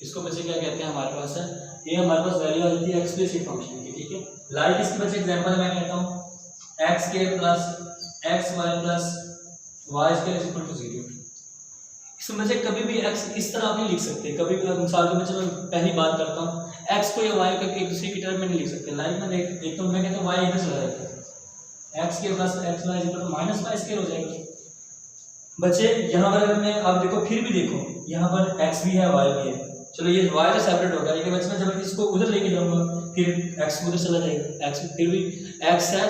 इसको बच्चे क्या कहते हैं, हमारे पास है ये हमारे पास वैल्यू आ जाती है एक्सप्लिसिट फंक्शन की, ठीक है। लाइक इसके बच्चे एग्जांपल मैं कहता हूँ x k plus x y plus y square is equal to 0। इसमें बच्चे कभी भी x इस तरह आप नहीं लिख सकते, कभी भी मिसाल के बच्चे मैं पहली बात करता हूँ x को या y को एक दूसरे की टर्म में नहीं लिख सकते। लाइक मैं देखता हूँ, मैं कहता हूँ y इधर चला जाता है, x के plus x y is equal to minus y square हो जाएगा। बच्चे यहाँ पर अगर मैं आप देखो फिर भी देखो यहाँ पर x भी है y भी है, चलो ये y तो सेपरेट होगा, लेकिन बच्चे मैं जब इसको उधर लेके जाऊंगा फिर x उधर चला जाएगा, x फिर भी x है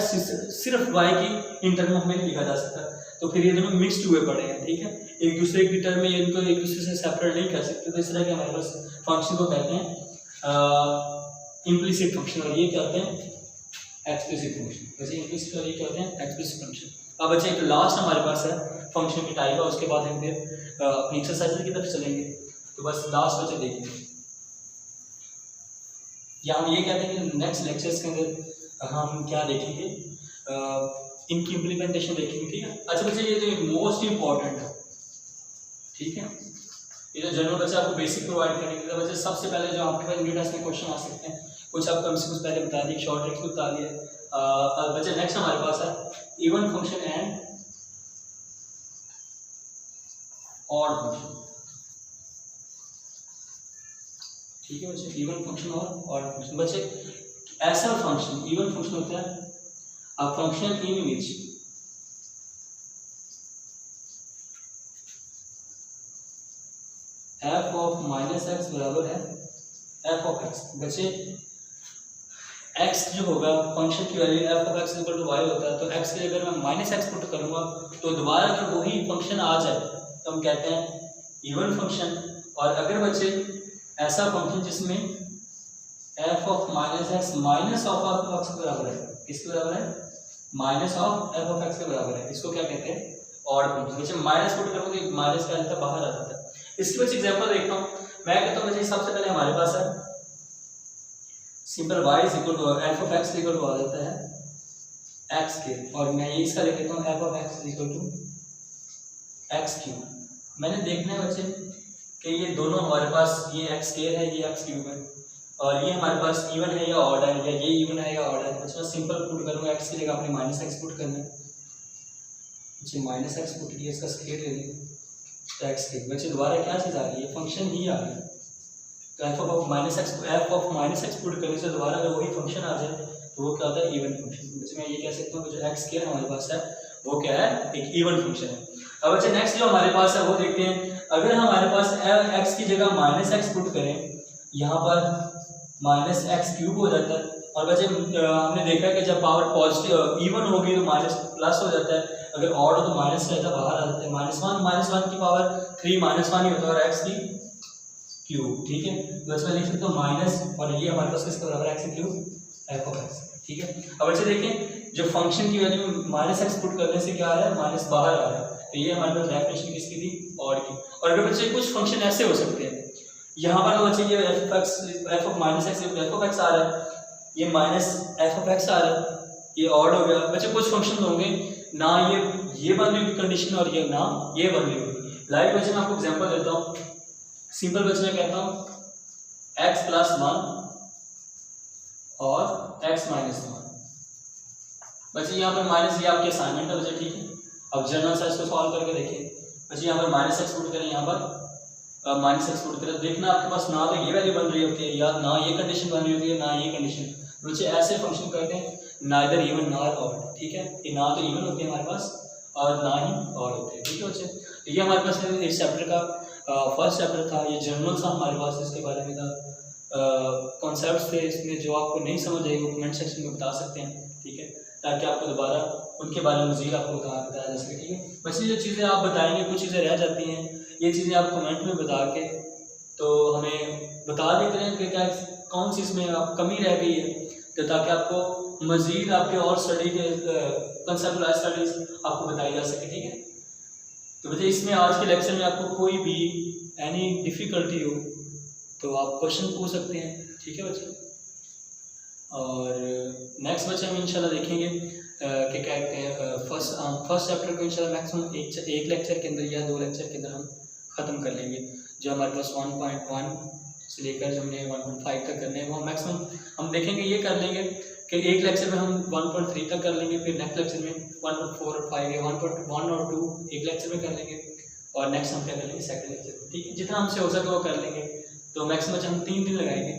सिर्फ y की इन टर्म में लिखा जा सकता है, तो फिर ये दोनों मिक्स्ड हुए पड़े हैं, ठीक है। एक दूसरे की टर्म में इनको एक दूसरे से सेपरेट नहीं कर सकते, तो इस तरह के हमारे पास फंक्शन को कहते हैं इम्प्लिसिट फंक्शन और ये कहते हैं एक्सप्लिसिट फंक्शन। वैसे इम्प्लिसिट और ये कहते हैं एक्सप्लिसिट फंक्शन। अब बच्चे एक लास्ट हमारे पास है फंक्शन की टाइप है, उसके बाद हम फिर अपनी एक्सरसाइज की तरफ चलेंगे। तो बस लास्ट बच्चे देखेंगे, या हम ये कहते हैं कि नेक्स्ट लेक्चर्स के अंदर हम क्या देखेंगे, इनकी इम्प्लीमेंटेशन देखेंगे, ठीक है। अच्छा बच्चे ये जो मोस्ट इम्पॉर्टेंट है, ठीक है, ये जो जनरल बच्चे आपको बेसिक प्रोवाइड करने के लिए बच्चे सबसे पहले जो आपके पास यूनिट टेस्ट में क्वेश्चन आ सकते हैं कुछ आप कम से कुछ पहले बता दिए, शॉर्ट ट्रिक्स बता दिए। बच्चे नेक्स्ट हमारे पास है even function and odd function, ठीक है बच्चे, इवन फंक्शन और ऑड फंक्शन। बच्चे ऐसा फंक्शन इवन फंक्शन होता है a function in which f of minus x बराबर है f ऑफ x। बच्चे x जो होगा फंक्शन की value f of x equal to y होता है, तो x के अगर मैं माइनस एक्स पुट करूंगा तो दोबारा अगर वही फंक्शन आ जाए तो हम कहते हैं इवन फंक्शन। और अगर बच्चे ऐसा फंक्शन जिसमें f of minus x minus of f of x के बराबर है, किसके बराबर है, minus of f of x के बराबर है, इसको क्या कहते हैं, ऑड फंक्शन। बच्चे माइनस पुट करोगे माइनस का आता बाहर आ जाता है। इसकी वजह एग्जांपल देखता हूँ, मैं कहता हूँ बच्चे सबसे पहले हमारे पास है simple y is equal to f of x equal to आ जाता है x के, और मैं ये इसका लिख देता हूँ f of x equal to x cube. मैंने देखना है बच्चे कि ये दोनों हमारे पास ये x स्क्वायर है ये x क्यूब है, और ये हमारे पास इवन है या ऑड है, या ये इवन है या ऑड है। बच्चे मैं सिंपल पुट करूँगा x की जगह अपने माइनस एक्स पुट करना है, बच्चे माइनस एक्स पुट किया, इसका स्क्वायर ले लिया x के। बच्चे दोबारा क्या चीज़ आ रही है, फंक्शन ही आ रही है, तो f of minus x put करने से दोबारा अगर वही फंक्शन आ जाए तो वो क्या होता है, इवन फंक्शन। बच्चे मैं ये कह सकता हूँ कि जो x स्क्वायर हमारे पास है वो क्या है, एक इवन फंक्शन है। अब अच्छा नेक्स्ट जो हमारे पास है वो देखते हैं। अगर हमारे पास x की जगह माइनस एक्स पुट करें, यहाँ पर माइनस एक्स क्यूब हो जाता है। और बच्चे हमने देखा कि जब पावर पॉजिटिव इवन होगी तो माइनस प्लस हो जाता है, अगर ऑड हो तो माइनस रहता है, बाहर आ जाता है। -1 की पावर 3 -1 ही होता है और एक्स की क्यूब, ठीक है। तो इसमें लिख सकते हो माइनस, और ये हमारे पास किसके बराबर है, x cube F of x, ठीक है। अब अच्छे देखें, जब फंक्शन की वैल्यू माइनस एक्स पुट करने से क्या आ रहा है, माइनस बाहर आ रहा है, तो ये हमारे पास डेफिनेशन किसकी थी, ऑड की। और अगर बच्चे कुछ फंक्शन ऐसे हो सकते हैं, यहाँ पर बच्चे ये f of minus x f of x आ रहा है, ये माइनस एफ ऑफ एक्स आ रहा है, ये ऑड हो गया। बच्चे कुछ फंक्शन होंगे ना ये बन रही होगी कंडीशन और ये ना ये बन रही होगी। लाइक बच्चे मैं आपको एग्जांपल देता हूँ, सिंपल बच्चे मैं कहता हूँ x + 1 और x - 1। बच्चे यहाँ पर माइनस, ये आपके असाइनमेंट है बच्चे, ठीक है। अब जनरल सा इसको सॉल्व करके देखिए। बच्चे यहाँ पर माइनस एक्स पुट करें, यहाँ पर माइनस एक्स पुट करें, देखना आपके पास ना तो ये वैल्यू बन रही होती है या ना ये कंडीशन बन रही होती है ना ये कंडीशन। बच्चे ऐसे फंक्शन करते हैं नाइदर इवन नॉर ऑड, ठीक है। ये ना तो इवन होती है हमारे पास और ना ही ऑड होते हैं, ठीक है बच्चे। तो ये हमारे पास इस चैप्टर का फर्स्ट चैप्टर था, ये जर्नल था हमारे पास, इसके बारे में था कॉन्सेप्ट्स थे इसमें। जो आपको नहीं समझ आएगी वो कमेंट सेक्शन में बता सकते हैं, ठीक है, ताकि आपको दोबारा उनके बारे में मज़ीद आपको बताया जा सके, ठीक है। बस ये जो चीज़ें आप बताएंगे, कुछ चीज़ें रह जाती हैं, ये चीज़ें आप कमेंट में बता के तो हमें बता देते हैं कि क्या कौन सी इसमें आप कमी रह गई है, तो ताकि आपको मज़ीद आपके और स्टडी के कंसेप्ट स्टडीज़ आपको बताई जा सके, ठीक है। तो बच्चे इसमें आज के लेक्चर में आपको कोई भी एनी डिफ़िकल्टी हो तो आप क्वेश्चन पूछ सकते हैं, ठीक है बच्चे। और नेक्स्ट बच्चे हम इंशाल्लाह देखेंगे कि क्या कहते हैं फर्स्ट चैप्टर को इंशाल्लाह मैक्सिमम एक लेक्चर के अंदर या 2 लेक्चर के अंदर हम ख़त्म कर लेंगे। जो हमारे पास 1.1 से लेकर जो हमने 1.5 तक करने हैं वो मैक्सिमम हम देखेंगे, ये कर लेंगे कि एक लेक्चर में हम 1.3 तक कर लेंगे, फिर नेक्स्ट लेक्चर में 1.4 और 5 या 1.1 और 2 एक लेक्चर में कर लेंगे, और नेक्स्ट हम क्या कर लेंगे सेकंड लेक्चर में, ठीक है। जितना हमसे हो सके वो कर लेंगे। तो मैक्सिमम हम 3 दिन लगाएंगे,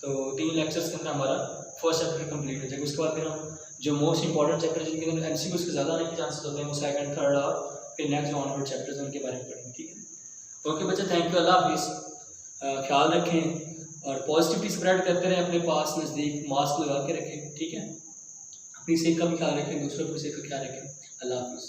तो 3 लेक्चर्स के अंदर हमारा फर्स्ट चैप्टर कंप्लीट हो जाएगा। उसके बाद फिर हम जो मोस्ट इंपॉर्टेंट चैप्टर जिनके अंदर MCQs के ज़्यादा आने के चांसेस होते हैं वो सेकंड, थर्ड और फिर नेक्स्ट जो ऑनवर्ड चैप्टर्स हैं उनके बारे में पढ़ेंगे, ठीक है। ओके बच्चे, थैंक यू, अल्लाह हाफिज़। ख्याल रखें और पॉजिटिविटी स्प्रेड करते रहें, अपने पास नज़दीक मास्क लगा के रखें, ठीक है। अपनी सेहत का भी ख्याल रखें, दूसरों की सेहत का ख्याल रखें। अल्लाह हाफिज़।